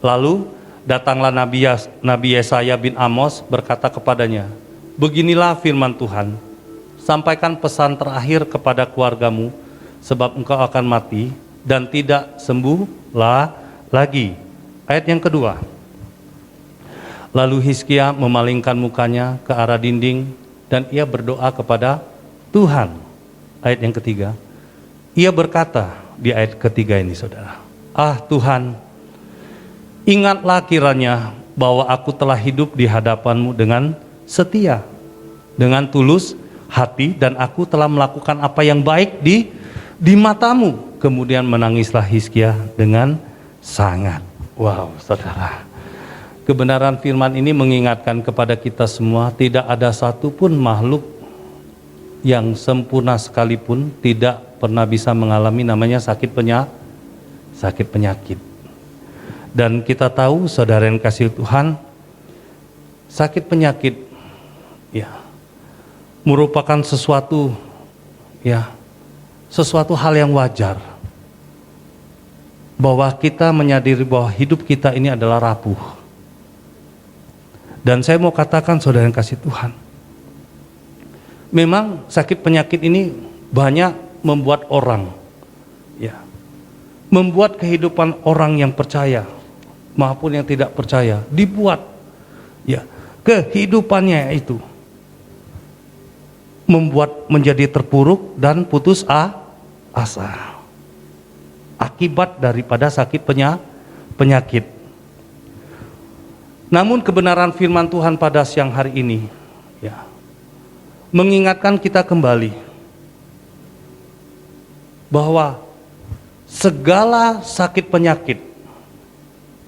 Lalu datanglah Nabi Yesaya bin Amos berkata kepadanya, Beginilah firman Tuhan, sampaikan pesan terakhir kepada keluargamu, sebab engkau akan mati dan tidak sembuh lagi. Ayat yang kedua. Lalu Hizkia memalingkan mukanya ke arah dinding dan ia berdoa kepada Tuhan. Ayat yang ketiga. Ia berkata di ayat ketiga ini, saudara, ah Tuhan, ingatlah kiranya bahwa aku telah hidup di hadapan-Mu dengan setia, dengan tulus hati, dan aku telah melakukan apa yang baik di mata-Mu. Kemudian menangislah Hizkia dengan sangat. Wow, saudara. Kebenaran firman ini mengingatkan kepada kita semua, tidak ada satupun makhluk yang sempurna sekalipun tidak pernah bisa mengalami namanya sakit penyakit. Dan kita tahu, saudara yang kasih Tuhan, sakit penyakit ya merupakan sesuatu hal yang wajar, bahwa kita menyadari bahwa hidup kita ini adalah rapuh. Dan saya mau katakan, saudara yang kasih Tuhan, memang sakit penyakit ini banyak membuat orang, membuat kehidupan orang yang percaya maupun yang tidak percaya, dibuat kehidupannya itu membuat menjadi terpuruk dan putus asa akibat daripada sakit penyakit. Namun kebenaran firman Tuhan pada siang hari ini mengingatkan kita kembali bahwa segala sakit penyakit,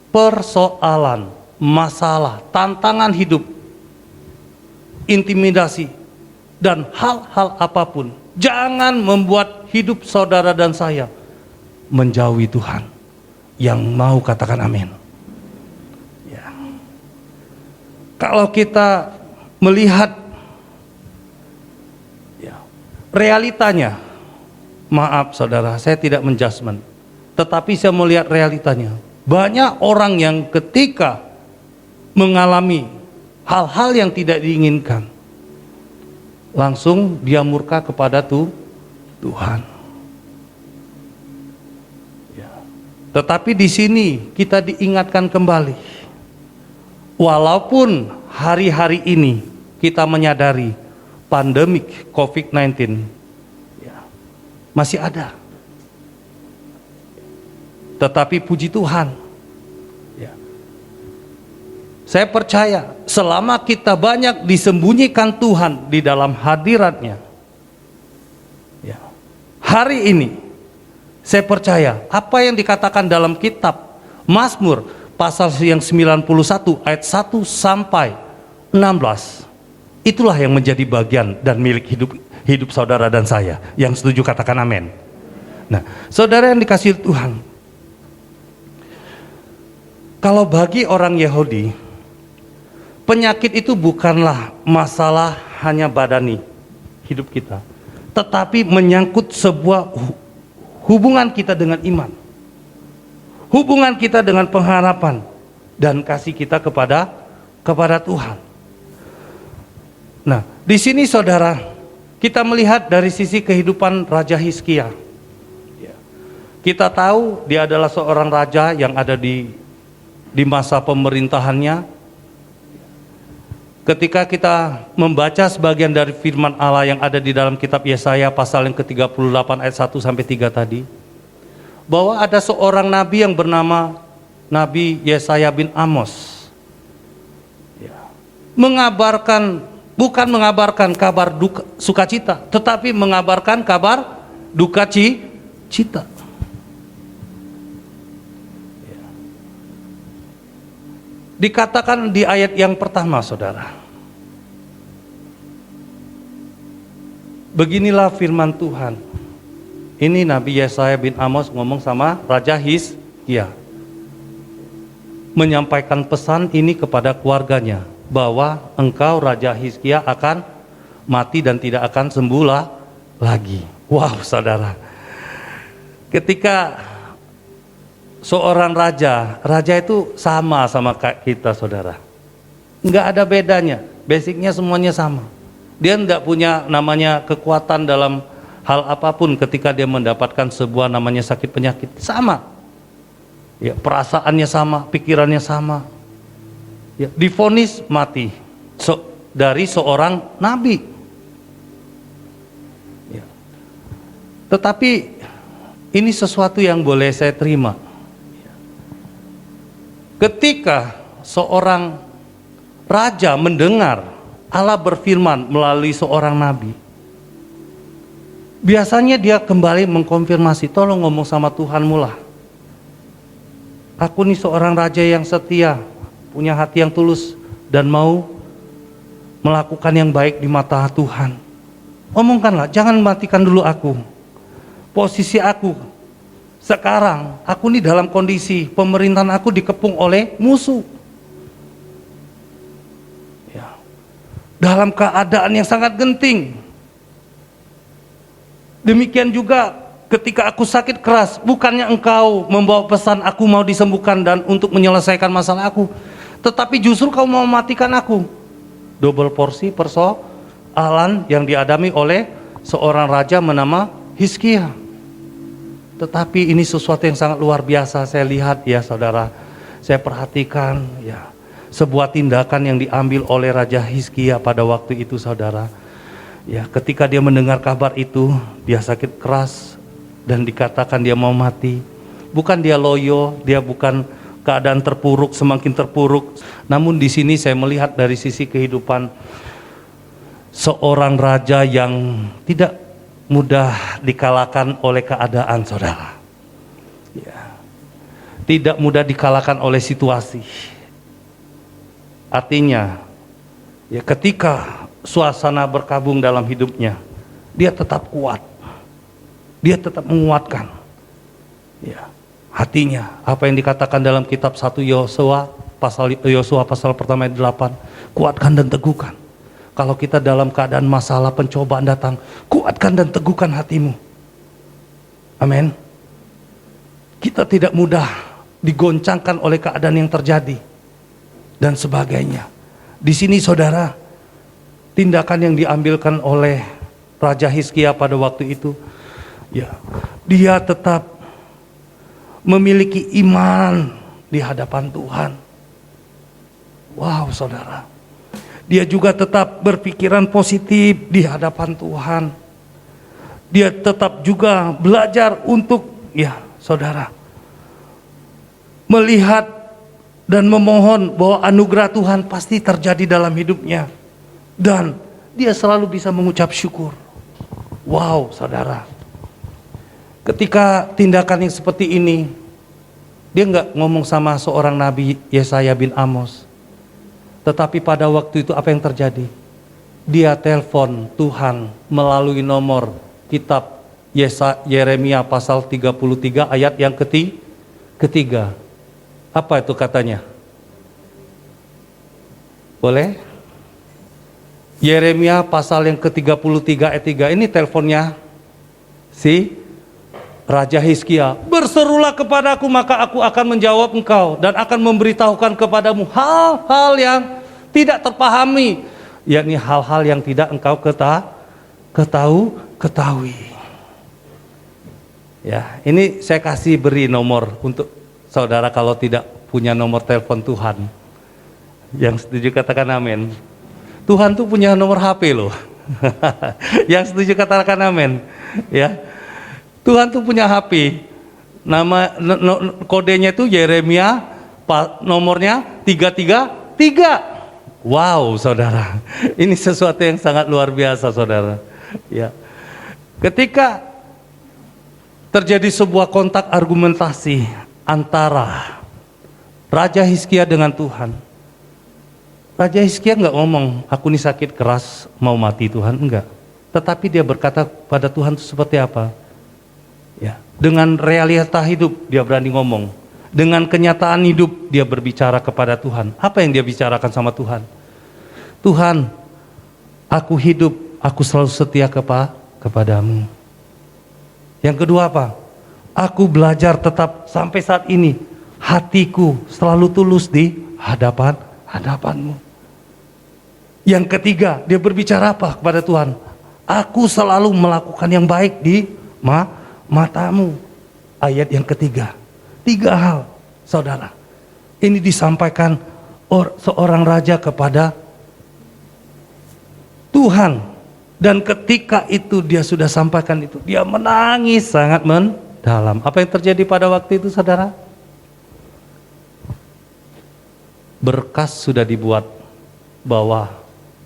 persoalan, masalah, tantangan hidup, intimidasi, dan hal-hal apapun, jangan membuat hidup saudara dan saya menjauhi Tuhan. Yang mau katakan amin. Kalau kita melihat realitanya, maaf saudara, saya tidak menjudgment, tetapi saya melihat realitanya. Banyak orang yang ketika mengalami hal-hal yang tidak diinginkan, langsung dia murka kepada Tuhan. Tetapi di sini kita diingatkan kembali, walaupun hari-hari ini kita menyadari pandemik COVID-19 masih ada, tetapi puji Tuhan, saya percaya selama kita banyak disembunyikan Tuhan di dalam hadiratnya, hari ini saya percaya apa yang dikatakan dalam kitab Mazmur pasal yang 91 ayat 1 sampai 16, itulah yang menjadi bagian dan milik hidup saudara dan saya. Yang setuju katakan amin. Nah, saudara yang dikasihi Tuhan, kalau bagi orang Yahudi, penyakit itu bukanlah masalah hanya badani hidup kita, tetapi menyangkut sebuah hubungan kita dengan iman, hubungan kita dengan pengharapan dan kasih kita kepada Tuhan. Nah, di sini saudara, kita melihat dari sisi kehidupan Raja Hizkia. Kita tahu dia adalah seorang raja yang ada di masa pemerintahannya. Ketika kita membaca sebagian dari firman Allah yang ada di dalam kitab Yesaya pasal yang ke-38 ayat 1 sampai 3 tadi, bahwa ada seorang nabi yang bernama Nabi Yesaya bin Amos, bukan mengabarkan kabar sukacita, tetapi mengabarkan kabar duka cita. Dikatakan di ayat yang pertama, saudara, beginilah firman Tuhan. Ini Nabi Yesaya bin Amos ngomong sama Raja Hizkia, menyampaikan pesan ini kepada keluarganya, bahwa engkau Raja Hizkia akan mati dan tidak akan sembuh lagi. Wow, saudara, ketika seorang raja itu sama kayak kita, saudara, nggak ada bedanya. Basicnya semuanya sama. Dia tidak punya namanya kekuatan dalam hal apapun ketika dia mendapatkan sebuah namanya sakit penyakit. Sama. Ya, perasaannya sama, pikirannya sama. Ya, divonis mati dari seorang nabi. Ya. Tetapi ini sesuatu yang boleh saya terima. Ketika seorang raja mendengar Allah berfirman melalui seorang nabi, biasanya dia kembali mengkonfirmasi, tolong ngomong sama Tuhanmu lah. Aku nih seorang raja yang setia, punya hati yang tulus, dan mau melakukan yang baik di mata Tuhan. Omongkanlah, jangan matikan dulu aku. Posisi aku sekarang, aku nih dalam kondisi pemerintahan aku dikepung oleh musuh. Ya. Dalam keadaan yang sangat genting. Demikian juga ketika aku sakit keras, bukannya engkau membawa pesan aku mau disembuhkan dan untuk menyelesaikan masalah aku, tetapi justru kau mau mematikan aku. Double porsi persoalan yang dihadapi oleh seorang raja bernama Hizkia. Tetapi ini sesuatu yang sangat luar biasa. Saya lihat ya saudara, saya perhatikan ya, sebuah tindakan yang diambil oleh Raja Hizkia pada waktu itu saudara. Ya, ketika dia mendengar kabar itu, dia sakit keras dan dikatakan dia mau mati. Bukan dia loyo, dia bukan keadaan terpuruk, semakin terpuruk. Namun di sini saya melihat dari sisi kehidupan seorang raja yang tidak mudah dikalahkan oleh keadaan, saudara. Ya. Tidak mudah dikalahkan oleh situasi. Artinya, ya ketika suasana berkabung dalam hidupnya, dia tetap kuat. Dia tetap menguatkan. Ya. Hatinya, apa yang dikatakan dalam kitab 1 Yosua pasal pertama ayat 8, kuatkan dan teguhkan. Kalau kita dalam keadaan masalah, pencobaan datang, kuatkan dan teguhkan hatimu. Amin. Kita tidak mudah digoncangkan oleh keadaan yang terjadi dan sebagainya. Di sini saudara, tindakan yang diambilkan oleh Raja Hizkia pada waktu itu, ya, dia tetap memiliki iman di hadapan Tuhan. Wow, saudara. Dia juga tetap berpikiran positif di hadapan Tuhan. Dia tetap juga belajar untuk, ya saudara, melihat dan memohon bahwa anugerah Tuhan pasti terjadi dalam hidupnya. Dan dia selalu bisa mengucap syukur. Wow, saudara. Ketika tindakan yang seperti ini, dia nggak ngomong sama seorang Nabi Yesaya bin Amos. Tetapi pada waktu itu apa yang terjadi? Dia telepon Tuhan melalui nomor kitab Yeremia pasal 33 ayat yang ketiga. Apa itu katanya? Boleh? Yeremia pasal yang ke-33 ayat 3, ini teleponnya si Raja Hizkia. Berserulah kepadaku, maka aku akan menjawab engkau dan akan memberitahukan kepadamu hal-hal yang tidak terpahami, yakni hal-hal yang tidak engkau ketahui. Ya, ini saya kasih beri nomor untuk saudara kalau tidak punya nomor telepon Tuhan. Yang setuju katakan amin. Tuhan tuh punya nomor HP loh. Yang setuju katakan amin. Ya. Tuhan tuh punya HP, nama kodenya itu Yeremia, nomornya 333. Wow, saudara, ini sesuatu yang sangat luar biasa, saudara. Ya, ketika terjadi sebuah kontak argumentasi antara Raja Hizkia dengan Tuhan, Raja Hizkia nggak ngomong, aku nih sakit keras mau mati Tuhan, enggak. Tetapi dia berkata pada Tuhan itu seperti apa? Ya, dengan realita hidup dia berani ngomong. Dengan kenyataan hidup dia berbicara kepada Tuhan. Apa yang dia bicarakan sama Tuhan? Tuhan, aku hidup, aku selalu setia kepadamu. Yang kedua apa? Aku belajar tetap sampai saat ini, hatiku selalu tulus di hadapanmu. Yang ketiga, dia berbicara apa kepada Tuhan? Aku selalu melakukan yang baik di matamu. Ayat yang ketiga. 3 hal, saudara. Ini disampaikan seorang raja kepada Tuhan. Dan ketika itu dia sudah sampaikan itu, dia menangis sangat mendalam. Apa yang terjadi pada waktu itu, saudara? Berkas sudah dibuat bahwa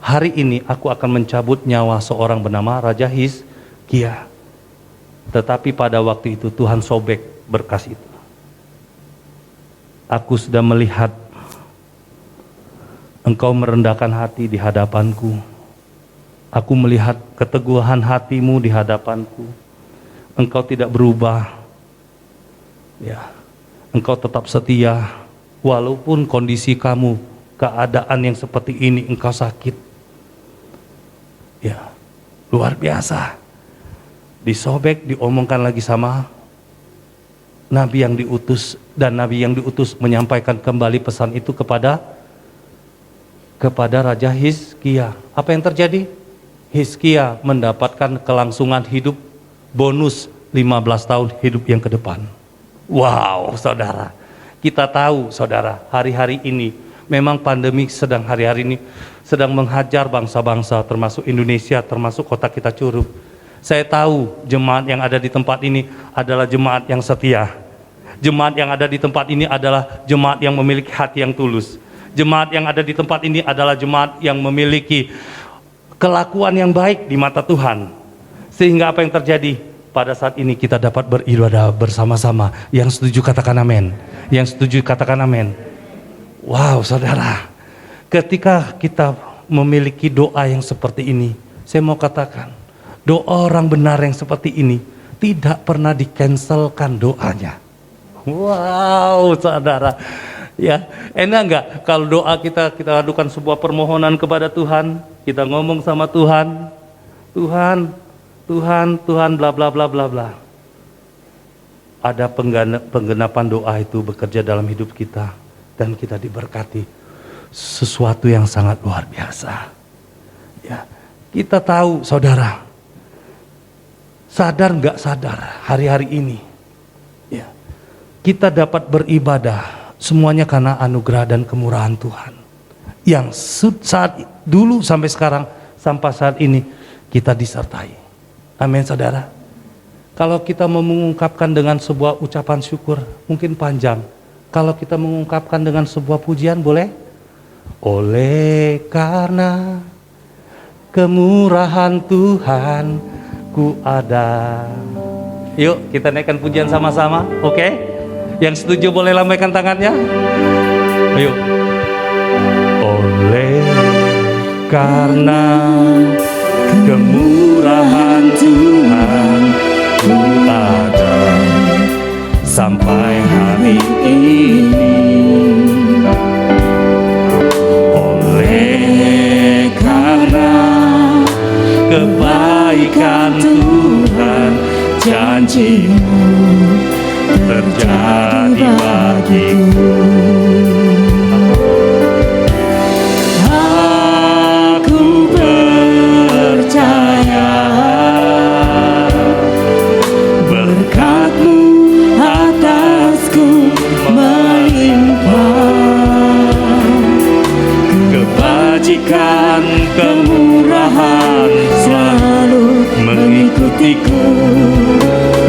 hari ini aku akan mencabut nyawa seorang bernama Raja Hizkia. Tetapi pada waktu itu Tuhan sobek berkas itu. Aku sudah melihat engkau merendahkan hati di hadapanku. Aku melihat keteguhan hatimu di hadapanku. Engkau tidak berubah. Ya, engkau tetap setia walaupun kondisi kamu, keadaan yang seperti ini, engkau sakit. Ya, luar biasa. Disobek, diomongkan lagi sama nabi yang diutus, dan nabi yang diutus menyampaikan kembali pesan itu kepada Raja Hizkia. Apa yang terjadi? Hizkia mendapatkan kelangsungan hidup bonus 15 tahun hidup yang ke depan. Wow, saudara. Kita tahu, saudara, hari-hari ini memang pandemi hari-hari ini sedang menghajar bangsa-bangsa, termasuk Indonesia, termasuk kota kita Curup. Saya tahu jemaat yang ada di tempat ini adalah jemaat yang setia. Jemaat yang ada di tempat ini adalah jemaat yang memiliki hati yang tulus. Jemaat yang ada di tempat ini adalah jemaat yang memiliki kelakuan yang baik di mata Tuhan. Sehingga apa yang terjadi? Pada saat ini kita dapat beribadah bersama-sama. Yang setuju katakan amin. Yang setuju katakan amin. Wow, saudara. Ketika kita memiliki doa yang seperti ini, saya mau katakan, doa orang benar yang seperti ini tidak pernah di-cancelkan doanya. Wow, saudara. Ya, enak enggak kalau doa kita adukan sebuah permohonan kepada Tuhan, kita ngomong sama Tuhan, Tuhan, bla bla bla bla bla. Ada penggenapan doa itu bekerja dalam hidup kita dan kita diberkati sesuatu yang sangat luar biasa. Ya, kita tahu, saudara, sadar nggak sadar hari-hari ini, ya, kita dapat beribadah semuanya karena anugerah dan kemurahan Tuhan. Yang saat dulu sampai sekarang, sampai saat ini kita disertai. Amin, saudara. Kalau kita mau mengungkapkan dengan sebuah ucapan syukur, mungkin panjang. Kalau kita mengungkapkan dengan sebuah pujian, boleh? Oleh karena kemurahan Tuhan ku ada. Yuk kita naikkan pujian sama-sama, oke? Yang setuju boleh lambaikan tangannya. Ayo. Oleh karena kemurahan Tuhan ku ada sampai hari ini. Oleh karena kebaikan Tuhan, janji-Mu terjadi bagiku. Aku percaya berkat-Mu atasku melimpah, kebajikan kemurahan selalu mengikutiku.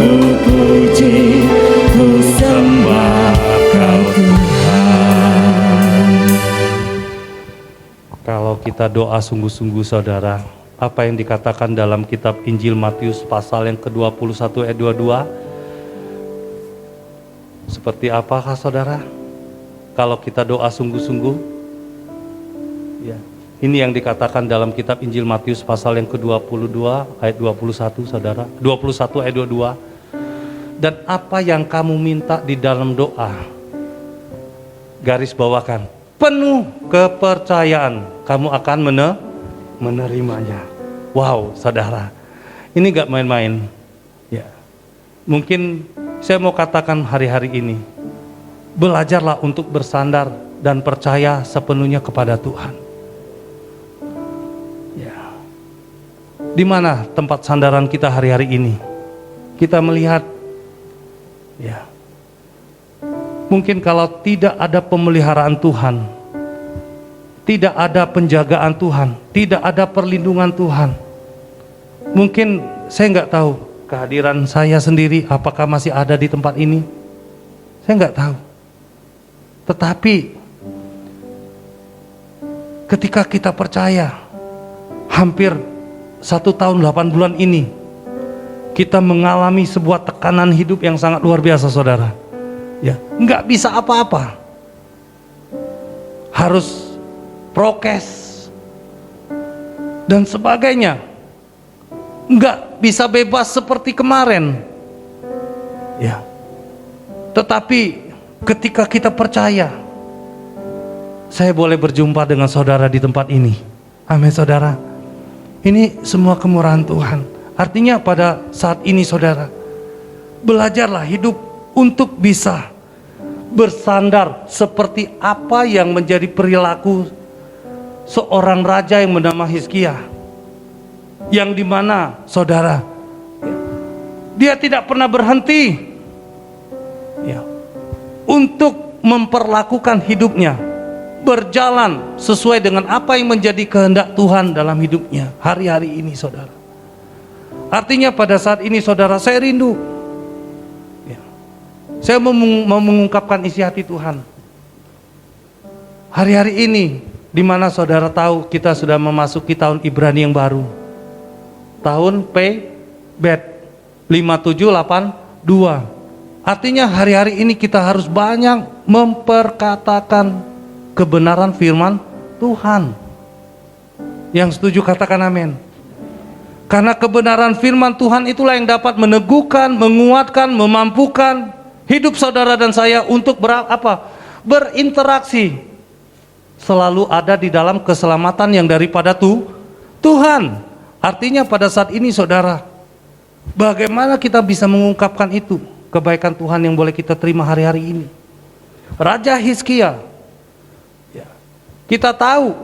Ku puji, ku sembah Kau Tuhan. Kalau kita doa sungguh-sungguh, saudara, apa yang dikatakan dalam kitab Injil Matius pasal yang ke-21 ayat 22? Seperti apakah, saudara? Kalau kita doa sungguh-sungguh, ya. Ini yang dikatakan dalam kitab Injil Matius pasal yang ke-22 ayat 21, saudara. 21 ayat 22. Dan apa yang kamu minta di dalam doa, garis bawakan, penuh kepercayaan, kamu akan menerimanya. Wow, saudara, ini gak main-main. Ya, mungkin saya mau katakan hari-hari ini, belajarlah untuk bersandar dan percaya sepenuhnya kepada Tuhan. Di mana tempat sandaran kita hari-hari ini? Kita melihat, ya, mungkin kalau tidak ada pemeliharaan Tuhan, tidak ada penjagaan Tuhan, tidak ada perlindungan Tuhan, mungkin saya nggak tahu kehadiran saya sendiri apakah masih ada di tempat ini. Saya nggak tahu. Tetapi ketika kita percaya, hampir 1 tahun 8 bulan ini kita mengalami sebuah tekanan hidup yang sangat luar biasa, saudara. Ya, nggak bisa apa-apa, harus prokes dan sebagainya, nggak bisa bebas seperti kemarin. Ya, tetapi ketika kita percaya, saya boleh berjumpa dengan saudara di tempat ini. Amin, saudara. Ini semua kemurahan Tuhan. Artinya pada saat ini, saudara, belajarlah hidup untuk bisa bersandar seperti apa yang menjadi perilaku seorang raja yang bernama Hizkia, yang dimana, saudara, dia tidak pernah berhenti, ya, untuk memperlakukan hidupnya berjalan sesuai dengan apa yang menjadi kehendak Tuhan dalam hidupnya hari-hari ini, saudara. Artinya pada saat ini, saudara, saya rindu, ya, saya mau mengungkapkan isi hati Tuhan hari-hari ini, di mana saudara tahu kita sudah memasuki tahun Ibrani yang baru, tahun P-Bet 5782. Artinya hari-hari ini kita harus banyak memperkatakan kebenaran firman Tuhan. Yang setuju katakan amin. Karena kebenaran firman Tuhan itulah yang dapat meneguhkan, menguatkan, memampukan hidup saudara dan saya untuk berinteraksi, selalu ada di dalam keselamatan yang daripada Tuhan. Artinya pada saat ini, saudara, bagaimana kita bisa mengungkapkan itu, kebaikan Tuhan yang boleh kita terima hari-hari ini. Raja Hizkia, kita tahu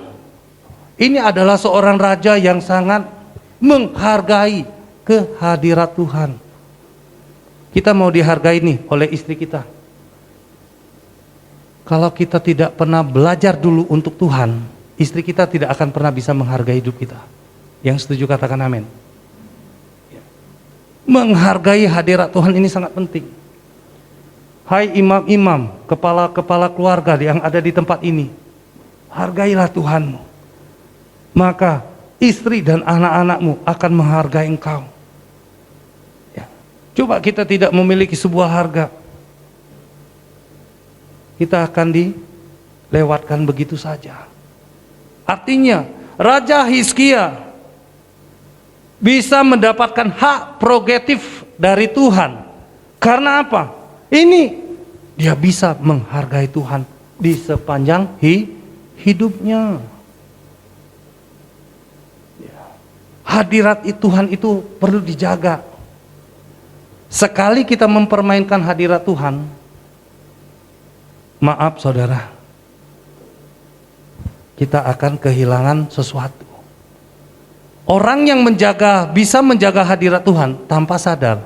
ini adalah seorang raja yang sangat menghargai kehadirat Tuhan. Kita mau dihargai nih oleh istri kita. Kalau kita tidak pernah belajar dulu untuk Tuhan, istri kita tidak akan pernah bisa menghargai hidup kita. Yang setuju katakan amin. Menghargai hadirat Tuhan ini sangat penting. Hai imam-imam, kepala-kepala keluarga yang ada di tempat ini, hargailah Tuhanmu, maka istri dan anak-anakmu akan menghargai engkau. Ya. Coba kita tidak memiliki sebuah harga, kita akan dilewatkan begitu saja. Artinya Raja Hizkia bisa mendapatkan hak prerogatif dari Tuhan. Karena apa? Ini dia bisa menghargai Tuhan di sepanjang hidupnya. Hadirat Tuhan itu perlu dijaga. Sekali kita mempermainkan hadirat Tuhan, maaf saudara, kita akan kehilangan sesuatu. Orang yang bisa menjaga hadirat Tuhan tanpa sadar,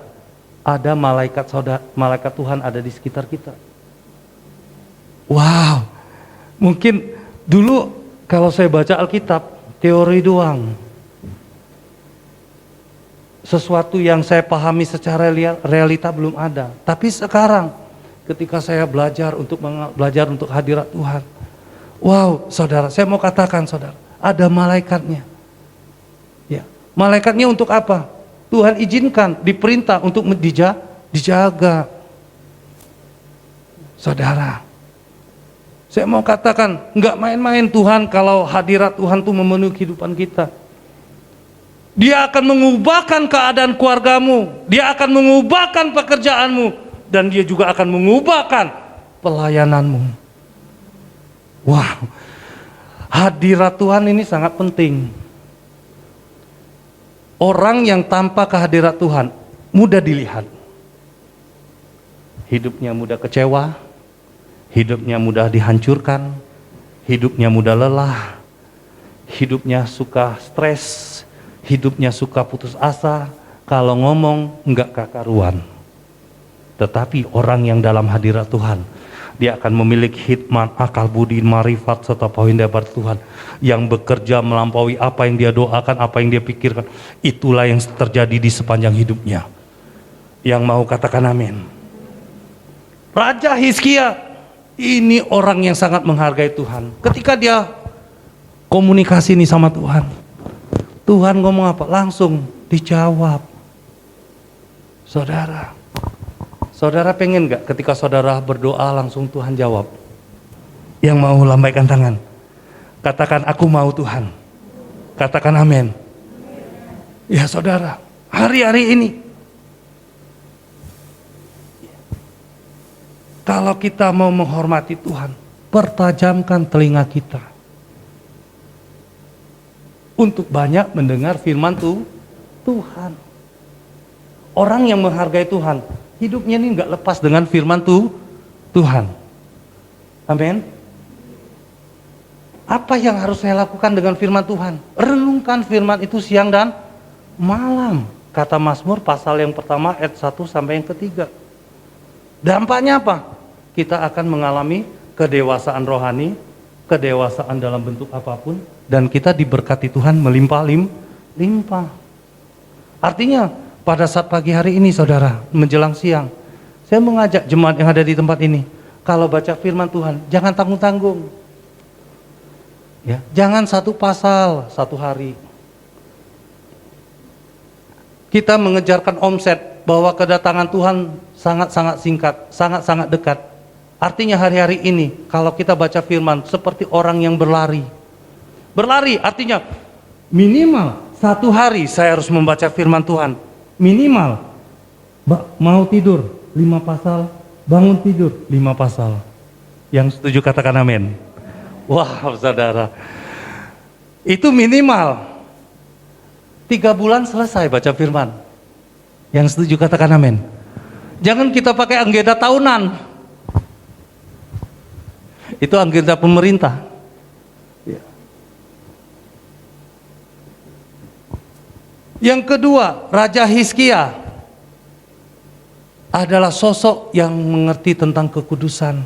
ada malaikat Tuhan ada di sekitar kita. Wow, mungkin dulu kalau saya baca Alkitab, teori doang. Sesuatu yang saya pahami secara realita belum ada. Tapi sekarang ketika saya belajar untuk hadirat Tuhan, wow, saudara, saya mau katakan, saudara, ada malaikatnya. Ya, malaikatnya untuk apa? Tuhan izinkan, diperintah untuk dijaga. Saudara, saya mau katakan, nggak main-main Tuhan kalau hadirat Tuhan itu memenuhi kehidupan kita. Dia akan mengubahkan keadaan keluargamu, dia akan mengubahkan pekerjaanmu, dan dia juga akan mengubahkan pelayananmu. Wow, hadirat Tuhan ini sangat penting. Orang yang tanpa kehadirat Tuhan mudah dilihat. Hidupnya mudah kecewa, hidupnya mudah dihancurkan, hidupnya mudah lelah, hidupnya suka stres, hidupnya suka putus asa, kalau ngomong enggak kakaruan. Tetapi orang yang dalam hadirat Tuhan, dia akan memiliki hikmat, akal budi, marifat, serta poin dari Tuhan yang bekerja melampaui apa yang dia doakan, apa yang dia pikirkan. Itulah yang terjadi di sepanjang hidupnya. Yang mau katakan amin. Raja Hizkia ini orang yang sangat menghargai Tuhan. Ketika dia komunikasi nih sama Tuhan, Tuhan ngomong apa? Langsung dijawab. Saudara pengen gak ketika saudara berdoa langsung Tuhan jawab? Yang mau lambaikan tangan, katakan aku mau Tuhan. Katakan amin. Ya saudara, hari-hari ini kalau kita mau menghormati Tuhan, pertajamkan telinga kita untuk banyak mendengar firman Tuhan. Orang yang menghargai Tuhan, hidupnya ini nggak lepas dengan firman Tuhan. Amin. Apa yang harus saya lakukan dengan firman Tuhan? Renungkan firman itu siang dan malam. Kata Mazmur pasal yang pertama ayat 1 sampai yang ketiga. Dampaknya apa? Kita akan mengalami kedewasaan rohani, kedewasaan dalam bentuk apapun, dan kita diberkati Tuhan melimpah. Artinya pada saat pagi hari ini saudara, menjelang siang, saya mengajak jemaat yang ada di tempat ini, kalau baca firman Tuhan, jangan tanggung-tanggung. Ya, jangan satu pasal satu hari. Kita mengejarkan omset bahwa kedatangan Tuhan sangat-sangat singkat, sangat-sangat dekat. Artinya hari-hari ini kalau kita baca firman seperti orang yang berlari. Berlari artinya minimal satu hari saya harus membaca firman Tuhan. Minimal mau tidur 5 pasal, bangun tidur 5 pasal. Yang setuju katakan amin. Wah saudara, itu minimal 3 bulan selesai baca firman. Yang setuju katakan amin. Jangan kita pakai agenda tahunan. Itu agenda pemerintah. Yang kedua, Raja Hizkia adalah sosok yang mengerti tentang kekudusan.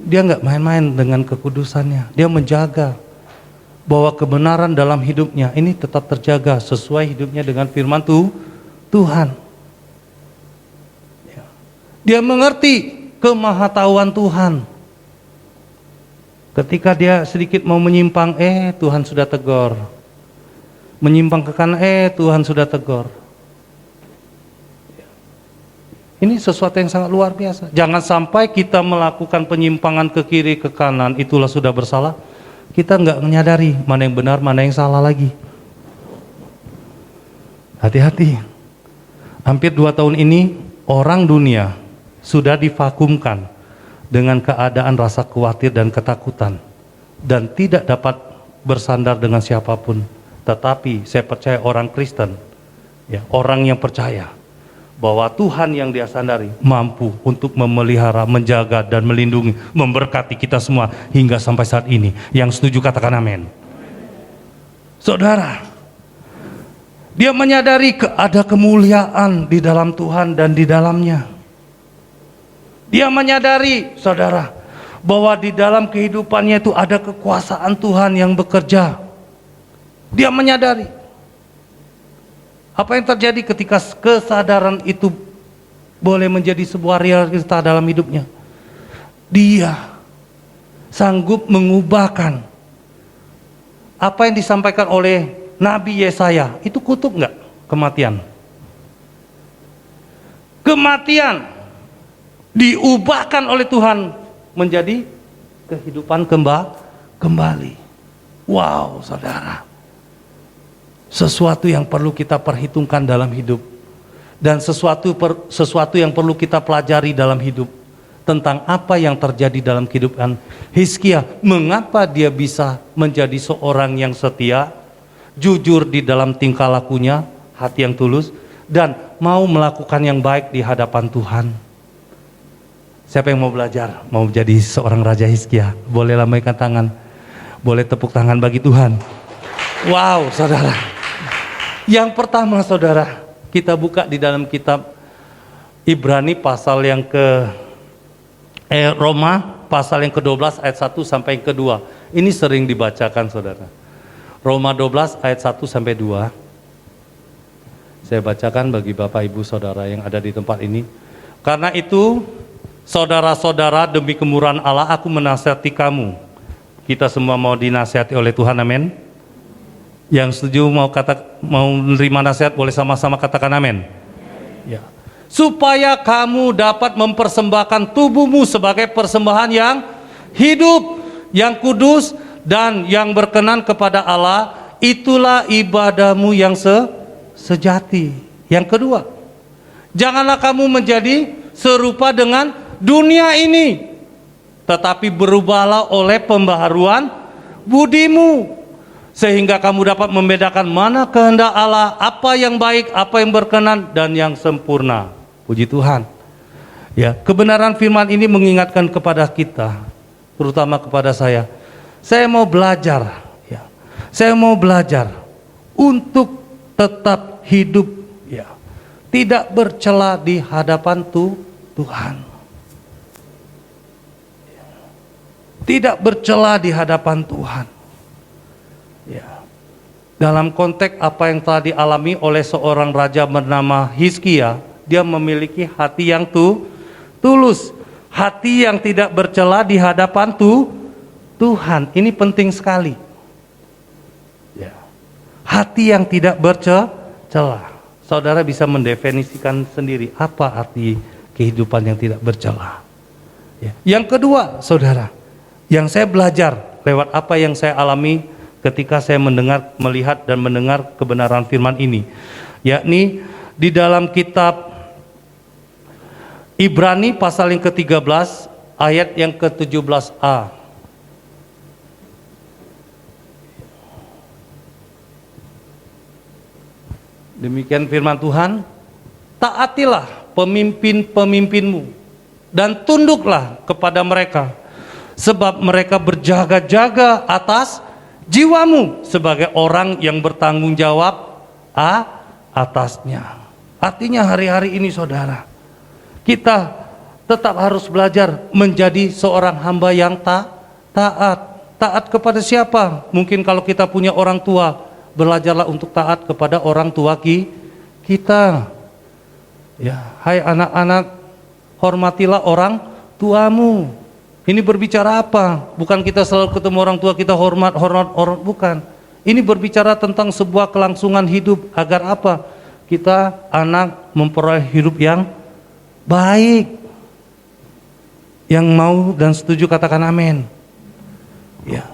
Dia nggak main-main dengan kekudusannya. Dia menjaga bahwa kebenaran dalam hidupnya ini tetap terjaga sesuai hidupnya dengan firman Tuhan. Dia mengerti kemahatauan Tuhan. Ketika dia sedikit mau menyimpang, Tuhan sudah tegur. Menyimpang ke kanan, Tuhan sudah tegur. Ini sesuatu yang sangat luar biasa. Jangan sampai kita melakukan penyimpangan ke kiri, ke kanan, itulah sudah bersalah. Kita nggak menyadari mana yang benar, mana yang salah lagi. Hati-hati. Hampir 2 tahun ini, orang dunia sudah divakumkan dengan keadaan rasa khawatir dan ketakutan, dan tidak dapat bersandar dengan siapapun. Tetapi saya percaya orang Kristen, ya, orang yang percaya bahwa Tuhan yang dia sandari mampu untuk memelihara, menjaga dan melindungi, memberkati kita semua hingga sampai saat ini. Yang setuju katakan amin. Saudara, dia menyadari ada kemuliaan di dalam Tuhan dan di dalamnya. Dia menyadari, saudara, bahwa di dalam kehidupannya itu ada kekuasaan Tuhan yang bekerja. Dia menyadari. Apa yang terjadi ketika kesadaran itu boleh menjadi sebuah realita dalam hidupnya? Dia sanggup mengubahkan apa yang disampaikan oleh Nabi Yesaya. Itu kutuk enggak? Kematian. Kematian diubahkan oleh Tuhan menjadi kehidupan kembali. Wow, saudara. Sesuatu yang perlu kita perhitungkan dalam hidup. Dan sesuatu yang perlu kita pelajari dalam hidup. Tentang apa yang terjadi dalam kehidupan Hizkia. Mengapa dia bisa menjadi seorang yang setia, jujur di dalam tingkah lakunya, hati yang tulus, dan mau melakukan yang baik di hadapan Tuhan. Siapa yang mau belajar, mau jadi seorang Raja Hizkia? Boleh lambaikan tangan. Boleh tepuk tangan bagi Tuhan. Wow, saudara. Yang pertama, saudara, kita buka di dalam kitab Ibrani pasal yang Roma pasal yang ke-12 ayat 1 sampai yang ke-2. Ini sering dibacakan, saudara. Roma 12 ayat 1 sampai 2. Saya bacakan bagi Bapak Ibu Saudara yang ada di tempat ini. Karena itu, saudara-saudara, demi kemurahan Allah aku menasihati kamu. Kita semua mau dinasihati oleh Tuhan, amin. Yang setuju mau menerima nasihat boleh sama-sama katakan amin. Ya. Supaya kamu dapat mempersembahkan tubuhmu sebagai persembahan yang hidup, yang kudus dan yang berkenan kepada Allah, itulah ibadahmu yang sejati. Yang kedua, janganlah kamu menjadi serupa dengan dunia ini, tetapi berubahlah oleh pembaharuan budimu, sehingga kamu dapat membedakan mana kehendak Allah, apa yang baik, apa yang berkenan, dan yang sempurna. Puji Tuhan. Ya, kebenaran firman ini mengingatkan kepada kita, terutama kepada saya. Saya mau belajar, ya. Saya mau belajar untuk tetap hidup, ya, tidak bercela di hadapan Tuhan. Tidak bercela di hadapan Tuhan. Ya. Dalam konteks apa yang telah dialami oleh seorang raja bernama Hizkia, dia memiliki hati yang tulus, hati yang tidak bercela di hadapan Tuhan. Ini penting sekali. Ya. Hati yang tidak bercela. Saudara bisa mendefinisikan sendiri apa arti kehidupan yang tidak bercela. Ya. Yang kedua, saudara, yang saya belajar lewat apa yang saya alami ketika saya melihat dan mendengar kebenaran firman ini, yakni di dalam kitab Ibrani pasal yang ke-13 ayat yang ke-17a. Demikian firman Tuhan, taatilah pemimpin-pemimpinmu dan tunduklah kepada mereka, sebab mereka berjaga-jaga atas jiwamu sebagai orang yang bertanggung jawab atasnya. Artinya hari-hari ini, saudara, kita tetap harus belajar menjadi seorang hamba yang taat. Taat kepada siapa? Mungkin kalau kita punya orang tua, belajarlah untuk taat kepada orang tua kita. Ya, hai anak-anak, hormatilah orang tuamu. Ini berbicara apa? Bukan kita selalu ketemu orang tua kita hormat orang, bukan. Ini berbicara tentang sebuah kelangsungan hidup agar apa? Kita anak memperoleh hidup yang baik. Yang mau dan setuju katakan amin. Ya.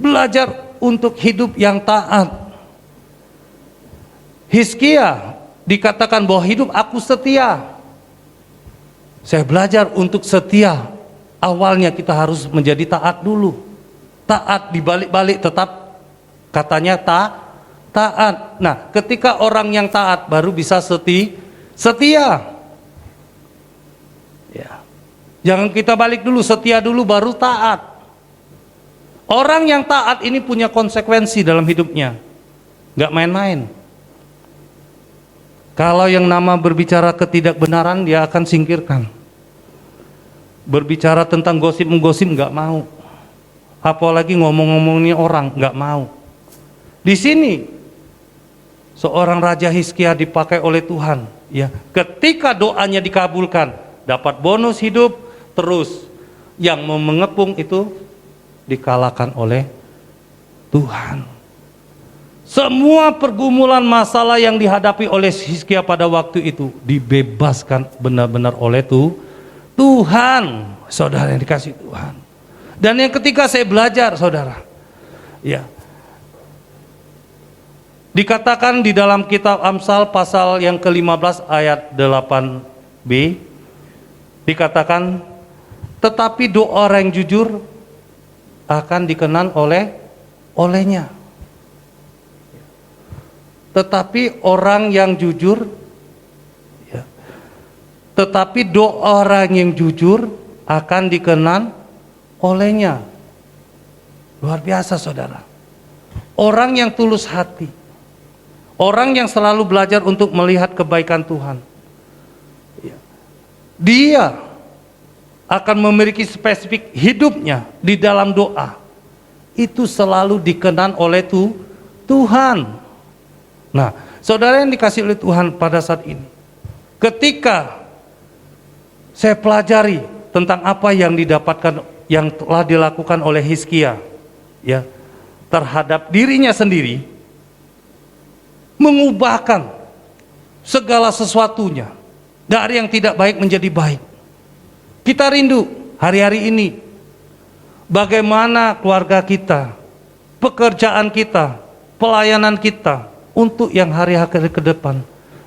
Belajar untuk hidup yang taat. Hizkia dikatakan bahwa hidup aku setia. Saya belajar untuk setia. Awalnya kita harus menjadi taat dulu. Taat dibalik-balik tetap katanya taat. Nah, ketika orang yang taat baru bisa setia. Ya. Jangan kita balik dulu, setia dulu baru taat. Orang yang taat ini punya konsekuensi dalam hidupnya. Gak main-main. Kalau yang nama berbicara ketidakbenaran, dia akan singkirkan. Berbicara tentang gosip-menggosip nggak mau, apalagi ngomong-ngomongnya orang nggak mau. Di sini seorang Raja Hizkia dipakai oleh Tuhan, ya. Ketika doanya dikabulkan, dapat bonus hidup terus. Yang mau mengepung itu dikalahkan oleh Tuhan. Semua pergumulan masalah yang dihadapi oleh Hizkia pada waktu itu dibebaskan benar-benar oleh Tuhan, saudara yang dikasih Tuhan. Dan yang ketika saya belajar, saudara, ya, dikatakan di dalam kitab Amsal pasal yang ke-15 ayat 8b, dikatakan, tetapi doa orang yang jujur akan dikenan olehnya. Tetapi orang yang jujur, tetapi doa orang yang jujur akan dikenan olehnya. Luar biasa saudara. Orang yang tulus hati, orang yang selalu belajar untuk melihat kebaikan Tuhan, dia akan memiliki spesifik hidupnya di dalam doa. Itu selalu dikenan oleh Tuhan. Nah, saudara yang dikasih oleh Tuhan pada saat ini, ketika saya pelajari tentang apa yang didapatkan, yang telah dilakukan oleh Hizkia, ya, terhadap dirinya sendiri, mengubahkan segala sesuatunya dari yang tidak baik menjadi baik. Kita rindu hari-hari ini bagaimana keluarga kita, pekerjaan kita, pelayanan kita untuk yang hari-hari ke depan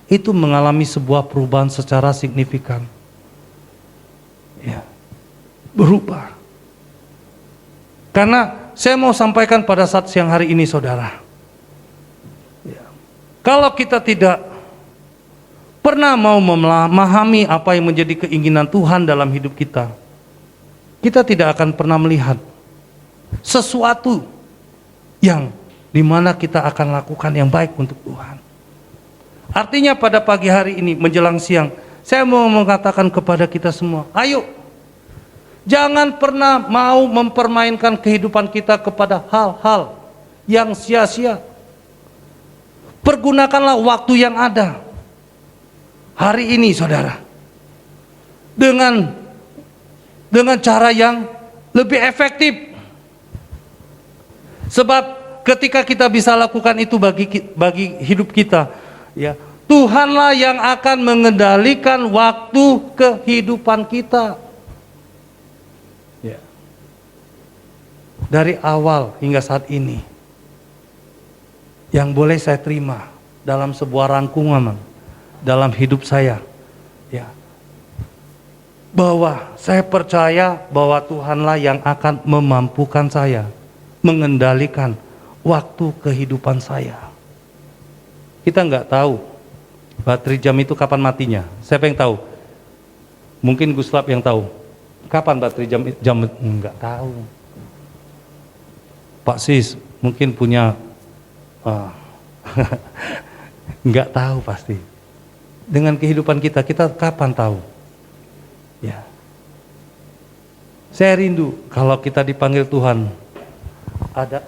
itu mengalami sebuah perubahan secara signifikan. Ya, berubah. Karena saya mau sampaikan pada saat siang hari ini saudara, ya, kalau kita tidak pernah mau memahami apa yang menjadi keinginan Tuhan dalam hidup kita, kita tidak akan pernah melihat sesuatu yang dimana kita akan lakukan yang baik untuk Tuhan. Artinya pada pagi hari ini menjelang siang, saya mau mengatakan kepada kita semua, ayo, jangan pernah mau mempermainkan kehidupan kita kepada hal-hal yang sia-sia. Pergunakanlah waktu yang ada hari ini saudara, dengan cara yang lebih efektif. Sebab ketika kita bisa lakukan itu bagi hidup kita, ya, Tuhanlah yang akan mengendalikan waktu kehidupan kita. Ya. Dari awal hingga saat ini, yang boleh saya terima dalam sebuah rangkuman dalam hidup saya, ya, bahwa saya percaya bahwa Tuhanlah yang akan memampukan saya mengendalikan waktu kehidupan saya. Kita nggak tahu baterai jam itu kapan matinya. Siapa yang tahu? Mungkin Guslap yang tahu. Kapan baterai jam nggak tahu. Pak Sis mungkin punya nggak tahu pasti. Dengan kehidupan kita kapan tahu? Ya. Saya rindu kalau kita dipanggil Tuhan, ada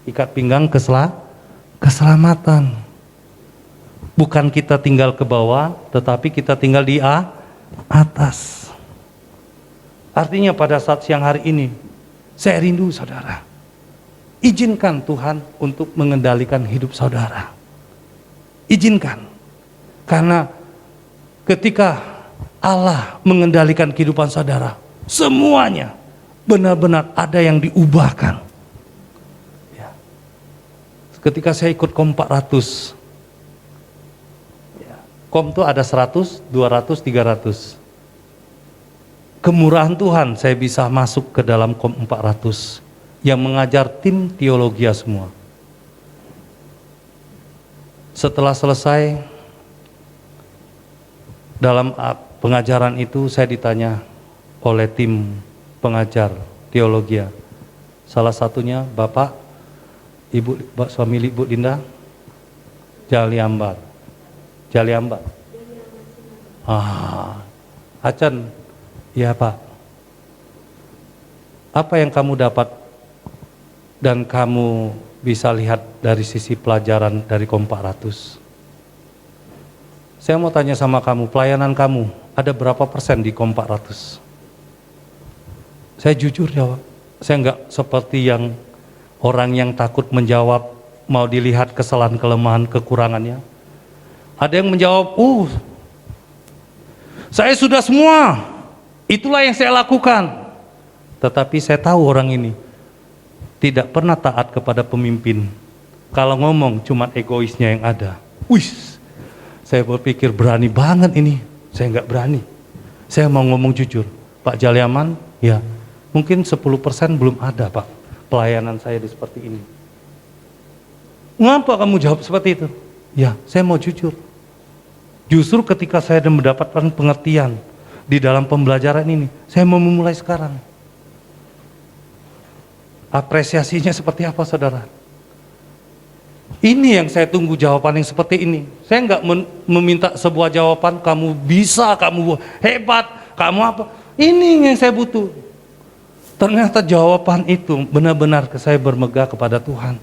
ikat pinggang keselamatan. Bukan kita tinggal ke bawah, tetapi kita tinggal di atas. Artinya pada saat siang hari ini, saya rindu saudara, izinkan Tuhan untuk mengendalikan hidup saudara. Izinkan. Karena ketika Allah mengendalikan kehidupan saudara, semuanya benar-benar ada yang diubahkan. Ya. Ketika saya ikut KOM 400, ya, KOM itu ada 100, 200, 300. Kemurahan Tuhan saya bisa masuk ke dalam KOM 400 yang mengajar tim teologi semua. Setelah selesai dalam pengajaran itu, saya ditanya oleh tim pengajar teologi. Salah satunya Bapak, Ibu, suami Ibu Linda, Jaliambar. Acan, ya Pak. Apa yang kamu dapat dan kamu bisa lihat dari sisi pelajaran dari KOM 400? Saya mau tanya sama kamu, pelayanan kamu ada berapa persen di KOM 400? Saya jujur jawab, saya enggak seperti yang orang yang takut menjawab, mau dilihat kesalahan, kelemahan, kekurangannya. Ada yang menjawab, saya sudah semua, itulah yang saya lakukan. Tetapi saya tahu orang ini tidak pernah taat kepada pemimpin. Kalau ngomong cuma egoisnya yang ada. Saya berpikir berani banget ini. Saya nggak berani. Saya mau ngomong jujur, Pak Jaliaman, ya mungkin 10% belum ada Pak pelayanan saya di seperti ini. Ngapa kamu jawab seperti itu? Ya, saya mau jujur. Justru ketika saya mendapatkan pengertian di dalam pembelajaran ini, saya mau memulai sekarang. Apresiasinya seperti apa, saudara? Ini yang saya tunggu, jawaban yang seperti ini. Saya nggak meminta sebuah jawaban, kamu bisa, kamu hebat, kamu apa. Ini yang saya butuh. Ternyata jawaban itu benar-benar saya bermegah kepada Tuhan.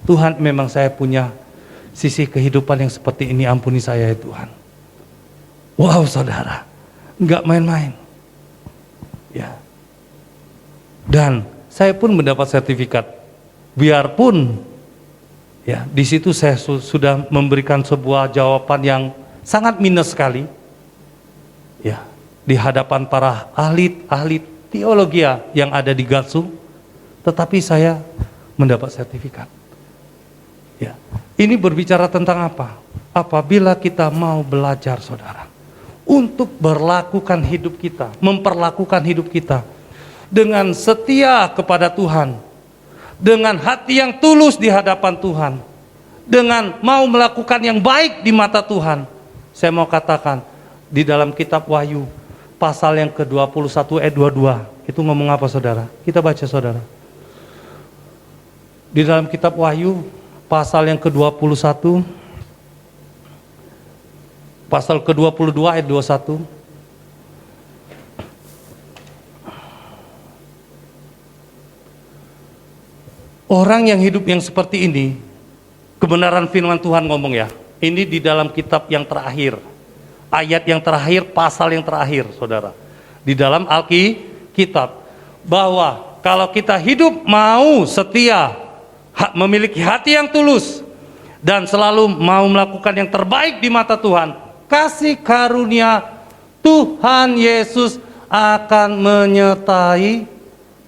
Tuhan, memang saya punya sisi kehidupan yang seperti ini, ampuni saya ya Tuhan. Wow, saudara, nggak main-main. Ya. Dan saya pun mendapat sertifikat. Biarpun ya, di situ saya sudah memberikan sebuah jawaban yang sangat minus sekali. Ya, di hadapan para ahli teologi yang ada di Gatsu, tetapi saya mendapat sertifikat. Ya, ini berbicara tentang apa? Apabila kita mau belajar, saudara, untuk berlakukan hidup kita, memperlakukan hidup kita dengan setia kepada Tuhan, dengan hati yang tulus di hadapan Tuhan, dengan mau melakukan yang baik di mata Tuhan. Saya mau katakan, di dalam kitab Wahyu, pasal yang ke-21 ayat 22, itu ngomong apa, saudara? Kita baca, saudara. Di dalam kitab Wahyu, pasal yang ke-21, pasal ke-22 ayat 21. Orang yang hidup yang seperti ini, kebenaran firman Tuhan ngomong ya, ini di dalam kitab yang terakhir, ayat yang terakhir, pasal yang terakhir, saudara. Di dalam Alkitab, bahwa kalau kita hidup mau setia, memiliki hati yang tulus, dan selalu mau melakukan yang terbaik di mata Tuhan, kasih karunia Tuhan Yesus akan menyertai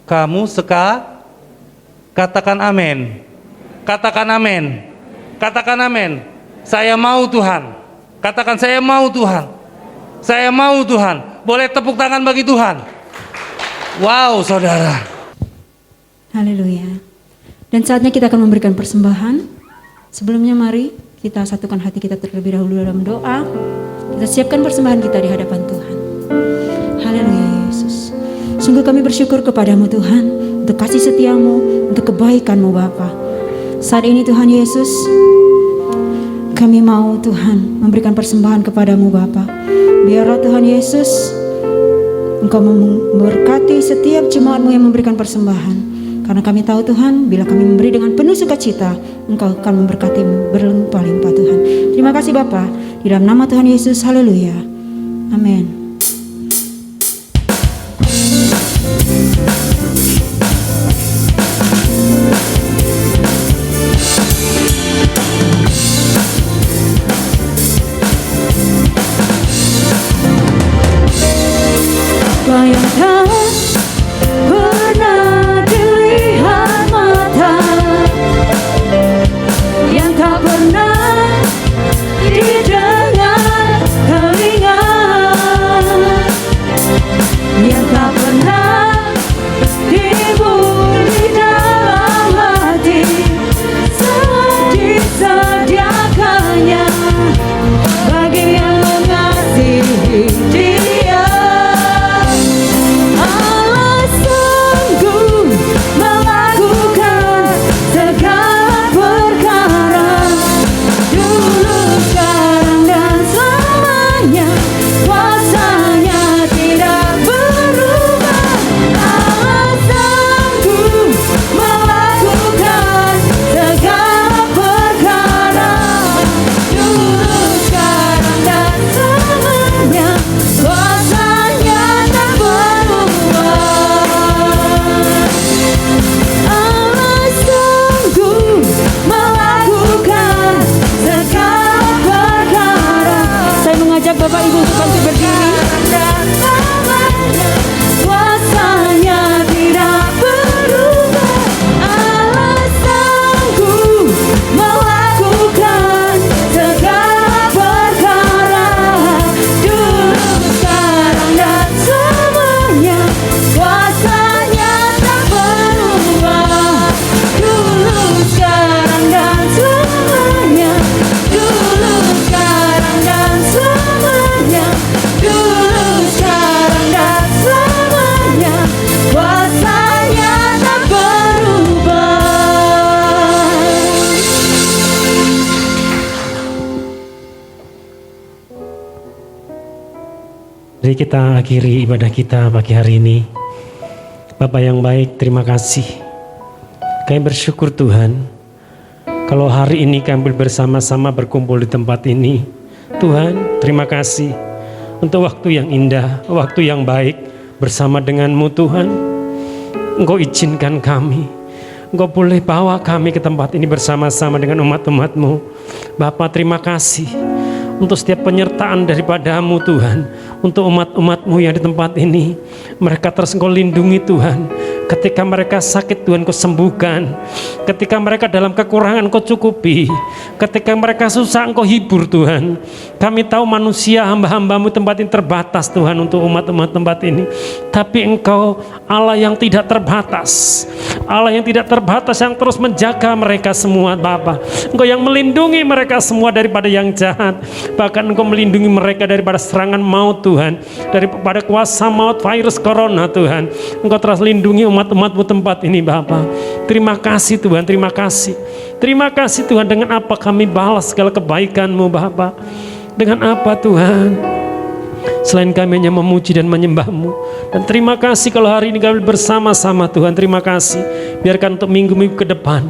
kamu Katakan amin. Katakan amin. Katakan amin. Saya mau Tuhan. Katakan saya mau Tuhan. Saya mau Tuhan. Boleh tepuk tangan bagi Tuhan. Wow, saudara. Haleluya. Dan saatnya kita akan memberikan persembahan. Sebelumnya mari kita satukan hati kita terlebih dahulu dalam doa. Kita siapkan persembahan kita di hadapan Tuhan. Haleluya Yesus. Sungguh kami bersyukur kepadamu Tuhan, untuk kasih setiamu, untuk kebaikanmu Bapa. Saat ini Tuhan Yesus, kami mau Tuhan memberikan persembahan kepadamu Bapa. Biarlah Tuhan Yesus, Engkau memberkati setiap jemaatmu yang memberikan persembahan. Karena kami tahu Tuhan, bila kami memberi dengan penuh sukacita, Engkau akan memberkati berlimpah-limpah Tuhan. Terima kasih Bapa, di dalam nama Tuhan Yesus, haleluya. Amin. Bayangkan pernah dilihat mata yang tak pernah didengar telinga, yang tak pernah timbul di dalam hati, saat disediakannya bagi yang mengasihi Dia. Mari kita akhiri ibadah kita pagi hari ini. Bapak yang baik, terima kasih. Kami bersyukur Tuhan, kalau hari ini kami bersama-sama berkumpul di tempat ini. Tuhan, terima kasih untuk waktu yang indah, waktu yang baik bersama denganmu Tuhan. Engkau izinkan kami, Engkau boleh bawa kami ke tempat ini bersama-sama dengan umat-umatmu. Bapak, terima kasih untuk setiap penyertaan daripadamu Tuhan, untuk umat-umatmu yang di tempat ini. Mereka terus Engkau lindungi Tuhan. Ketika mereka sakit Tuhan Kau sembuhkan. Ketika mereka dalam kekurangan Kau cukupi. Ketika mereka susah Engkau hibur Tuhan. Kami tahu manusia hamba-hambamu tempat ini terbatas Tuhan untuk umat-umat tempat ini. Tapi Engkau Allah yang tidak terbatas. Allah yang tidak terbatas yang terus menjaga mereka semua Bapa. Engkau yang melindungi mereka semua daripada yang jahat. Bahkan Engkau melindungi mereka daripada serangan maut Tuhan. Daripada kuasa maut virus corona Tuhan. Engkau terus lindungi umat-umatmu tempat ini Bapa. Terima kasih Tuhan, terima kasih. Terima kasih Tuhan, dengan apa kami balas segala kebaikan-Mu Bapa. Dengan apa Tuhan? Selain kami hanya memuji dan menyembah-Mu. Dan terima kasih kalau hari ini kami bersama-sama Tuhan. Terima kasih. Biarkan untuk minggu-minggu ke depan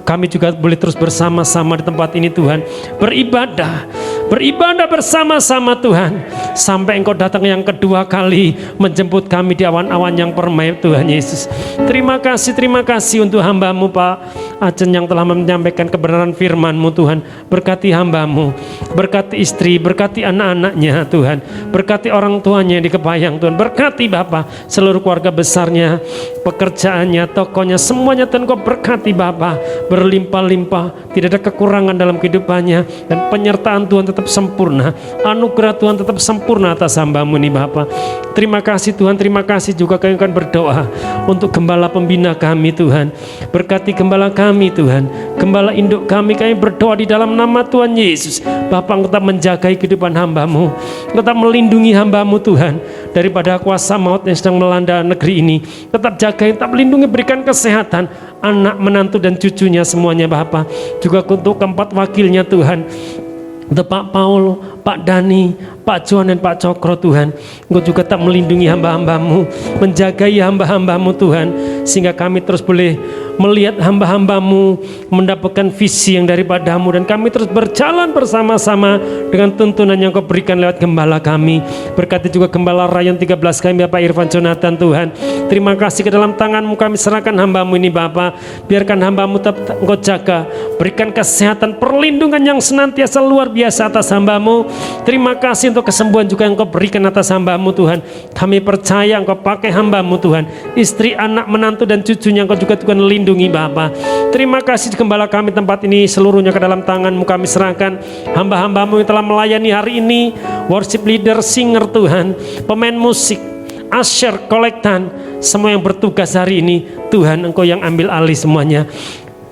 kami juga boleh terus bersama-sama di tempat ini Tuhan. Beribadah bersama-sama Tuhan. Sampai Engkau datang yang kedua kali menjemput kami di awan-awan yang permai Tuhan Yesus. Terima kasih untuk hamba-Mu Pak Ajen yang telah menyampaikan kebenaran firman-Mu Tuhan. Berkati hamba-Mu, berkati istri, berkati anak-anaknya Tuhan. Berkati orang tuanya yang di Kebayang Tuhan. Berkati Bapa seluruh keluarga besarnya, pekerjaannya, tokonya, semuanya Tuhan Kau berkati Bapa. Berlimpah-limpah, tidak ada kekurangan dalam kehidupannya. Dan penyertaan Tuhan tetap sempurna. Anugerah Tuhan tetap sempurna atas hamba-Mu ini Bapa. Terima kasih Tuhan, terima kasih juga kami akan berdoa untuk gembala pembina kami Tuhan. Berkati gembala kami Tuhan, gembala induk kami berdoa di dalam nama Tuhan Yesus. Bapa, Engkau tetap menjaga kehidupan hamba-Mu, Engkau tetap melindungi hamba-Mu Tuhan daripada kuasa maut yang sedang melanda negeri ini. Tetap jaga, tetap lindungi, berikan kesehatan anak, menantu dan cucunya semuanya Bapa. Juga untuk keempat wakilnya Tuhan, untuk Pak Paul, Pak Dani, Pak Johan dan Pak Cokro Tuhan. Engkau juga tak melindungi hamba-hamba-Mu, menjagai hamba-hamba-Mu Tuhan, sehingga kami terus boleh melihat hamba-hamba-Mu mendapatkan visi yang daripada-Mu, dan kami terus berjalan bersama-sama dengan tuntunan yang Kau berikan lewat gembala kami. Berkati juga gembala Rayon 13 kami Bapak Irfan Jonathan Tuhan. Terima kasih, ke dalam tangan-Mu kami serahkan hamba-Mu ini Bapak. Biarkan hamba-Mu tetap Engkau jaga, berikan kesehatan, perlindungan yang senantiasa luar biasa atas hamba-Mu. Terima kasih untuk kesembuhan juga yang Kau berikan atas hamba-Mu Tuhan. Kami percaya Engkau pakai hamba-Mu Tuhan, istri, anak, menantu dan cucunya Engkau juga Tuhan lindungi Bapa. Terima kasih gembala kami tempat ini seluruhnya ke dalam tangan-Mu kami serahkan. Hamba-hamba-Mu yang telah melayani hari ini, worship leader, singer Tuhan, pemain musik, usher, kolektan, semua yang bertugas hari ini Tuhan, Engkau yang ambil alih semuanya.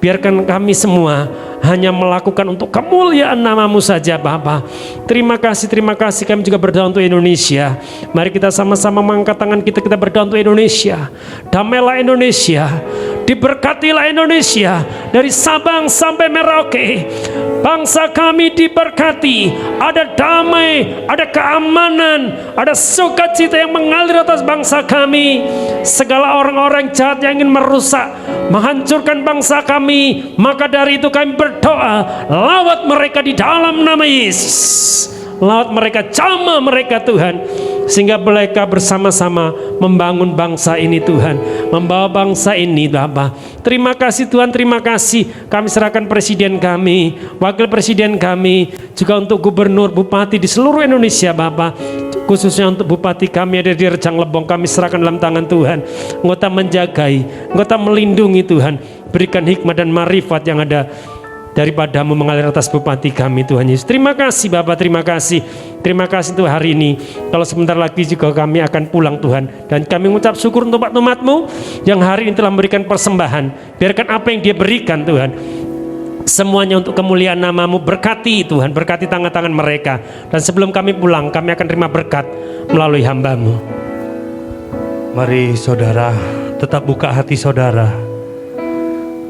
Biarkan kami semua hanya melakukan untuk kemuliaan nama-Mu saja Bapa. Terima kasih kami juga berdoa untuk Indonesia. Mari kita sama-sama mengangkat tangan kita berdoa untuk Indonesia. Damailah Indonesia, diberkatilah Indonesia dari Sabang sampai Merauke. Bangsa kami diberkati, ada damai, ada keamanan, ada sukacita yang mengalir atas bangsa kami. Segala orang-orang jahat yang ingin merusak, menghancurkan bangsa kami, maka dari itu kami berdoa, lawat mereka di dalam nama Yesus. Lawat mereka, jamah mereka Tuhan, sehingga mereka bersama-sama membangun bangsa ini Tuhan, membawa bangsa ini Bapa. Terima kasih Tuhan, terima kasih. Kami serahkan presiden kami, wakil presiden kami, juga untuk gubernur, bupati di seluruh Indonesia Bapa. Khususnya untuk bupati kami ada di Rejang Lebong, kami serahkan dalam tangan Tuhan. Engkau tak menjagai, Engkau tak melindungi Tuhan. Berikan hikmat dan marifat yang ada daripada-Mu mengalir atas bupati kami Tuhan Yesus. Terima kasih Bapak, terima kasih. Terima kasih untuk hari ini. Kalau sebentar lagi juga kami akan pulang Tuhan. Dan kami mengucap syukur untuk umat-Mu yang hari ini telah memberikan persembahan. Biarkan apa yang dia berikan Tuhan, semuanya untuk kemuliaan nama-Mu. Berkati Tuhan, berkati tangan-tangan mereka. Dan sebelum kami pulang, kami akan terima berkat melalui hamba-Mu. Mari saudara, tetap buka hati saudara.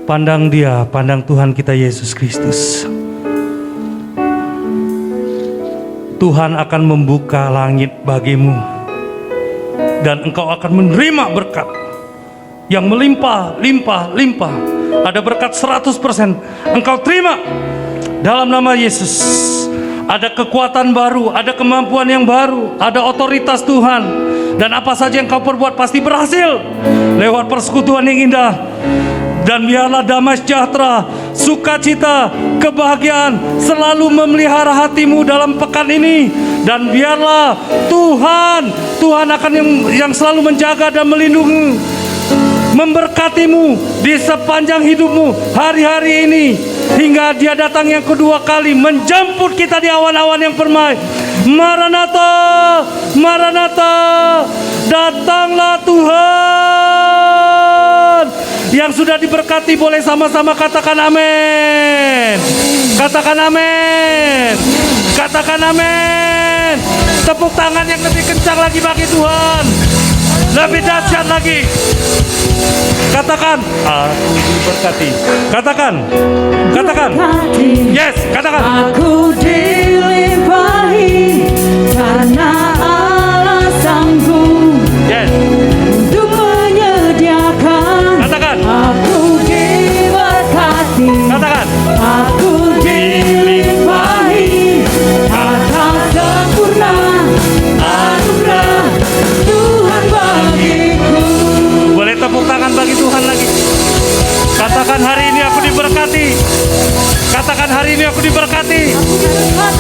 Pandang Dia, pandang Tuhan kita Yesus Kristus. Tuhan akan membuka langit bagimu. dan engkau akan menerima berkat yang melimpah, limpah. Ada berkat 100%. Engkau terima dalam nama Yesus. Ada kekuatan baru, ada kemampuan yang baru, ada otoritas Tuhan. Dan apa saja yang kau perbuat pasti berhasil lewat persekutuan yang indah. Dan biarlah damai sejahtera, sukacita, kebahagiaan selalu memelihara hatimu dalam pekan ini. Dan biarlah Tuhan akan yang selalu menjaga dan melindungi, memberkatimu di sepanjang hidupmu hari-hari ini, hingga Dia datang yang kedua kali menjemput kita di awan-awan yang permai. Maranatha, Maranatha, datanglah Tuhan. Yang sudah diberkati boleh sama-sama katakan amin. Katakan amin. Katakan amin. Tepuk tangan yang lebih kencang lagi bagi Tuhan. Lebih dahsyat lagi. Katakan, aku diberkati. Katakan. Yes, katakan. Aku dilimpahi karena Allah sanggup. Yes. Untuk menyediakan. Katakan. Aku diberkati. Katakan. Aku dilimpahi atas sempurna anugerah Tuhan bagiku. Boleh tepuk tangan bagi Tuhan lagi. Katakan, hari ini aku diberkati. Katakan, hari ini aku diberkati.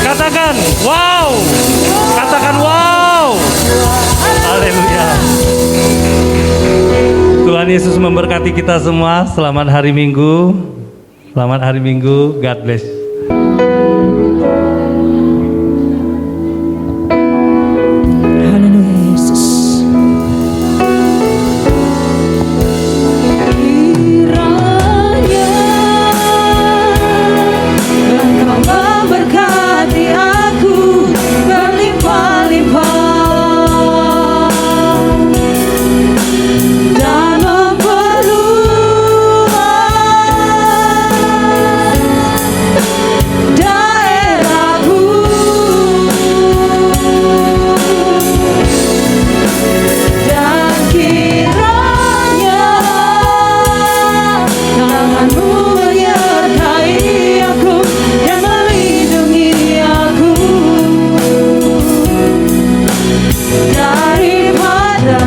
Katakan, wow. Katakan, wow. Haleluya. Tuhan Yesus memberkati kita semua. Selamat hari Minggu. Selamat hari Minggu. God bless. Haleluya Yesus. Kiranya Engkau memberkati aku berlimpah-limpah dan memperluas daerahku. Dan kiranya tanganmu menyertai aku dan melindungi aku daripada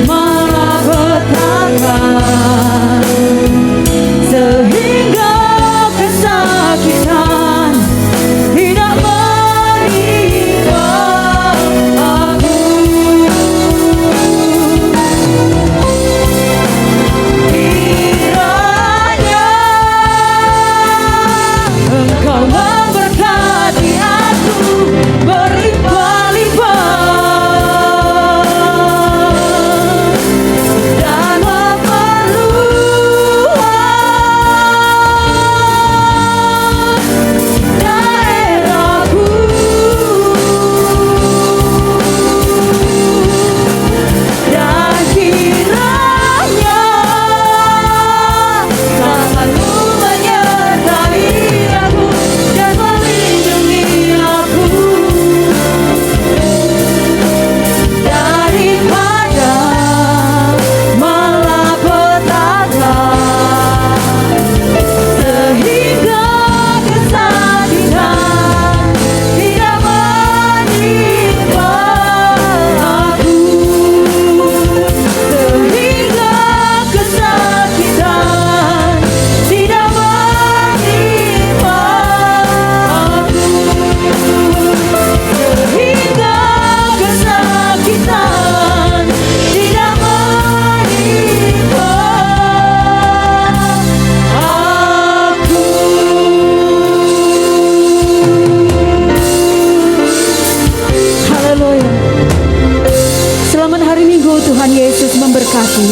malapetaka, sehingga kesakitan tidak menimpa aku. Kiranya Engkau memberkati aku berlimpah-limpah dan memperluas daerahku. Dan kiranya tanganmu menyertai aku dan melindungi aku daripada malapetaka, sehingga kesakitan tidak menimpa aku, sehingga kesakitan tidak menimpa aku, sehingga kesakitan tidak menimpa aku. Haleluya. Selamat hari Minggu, Tuhan Yesus memberkati.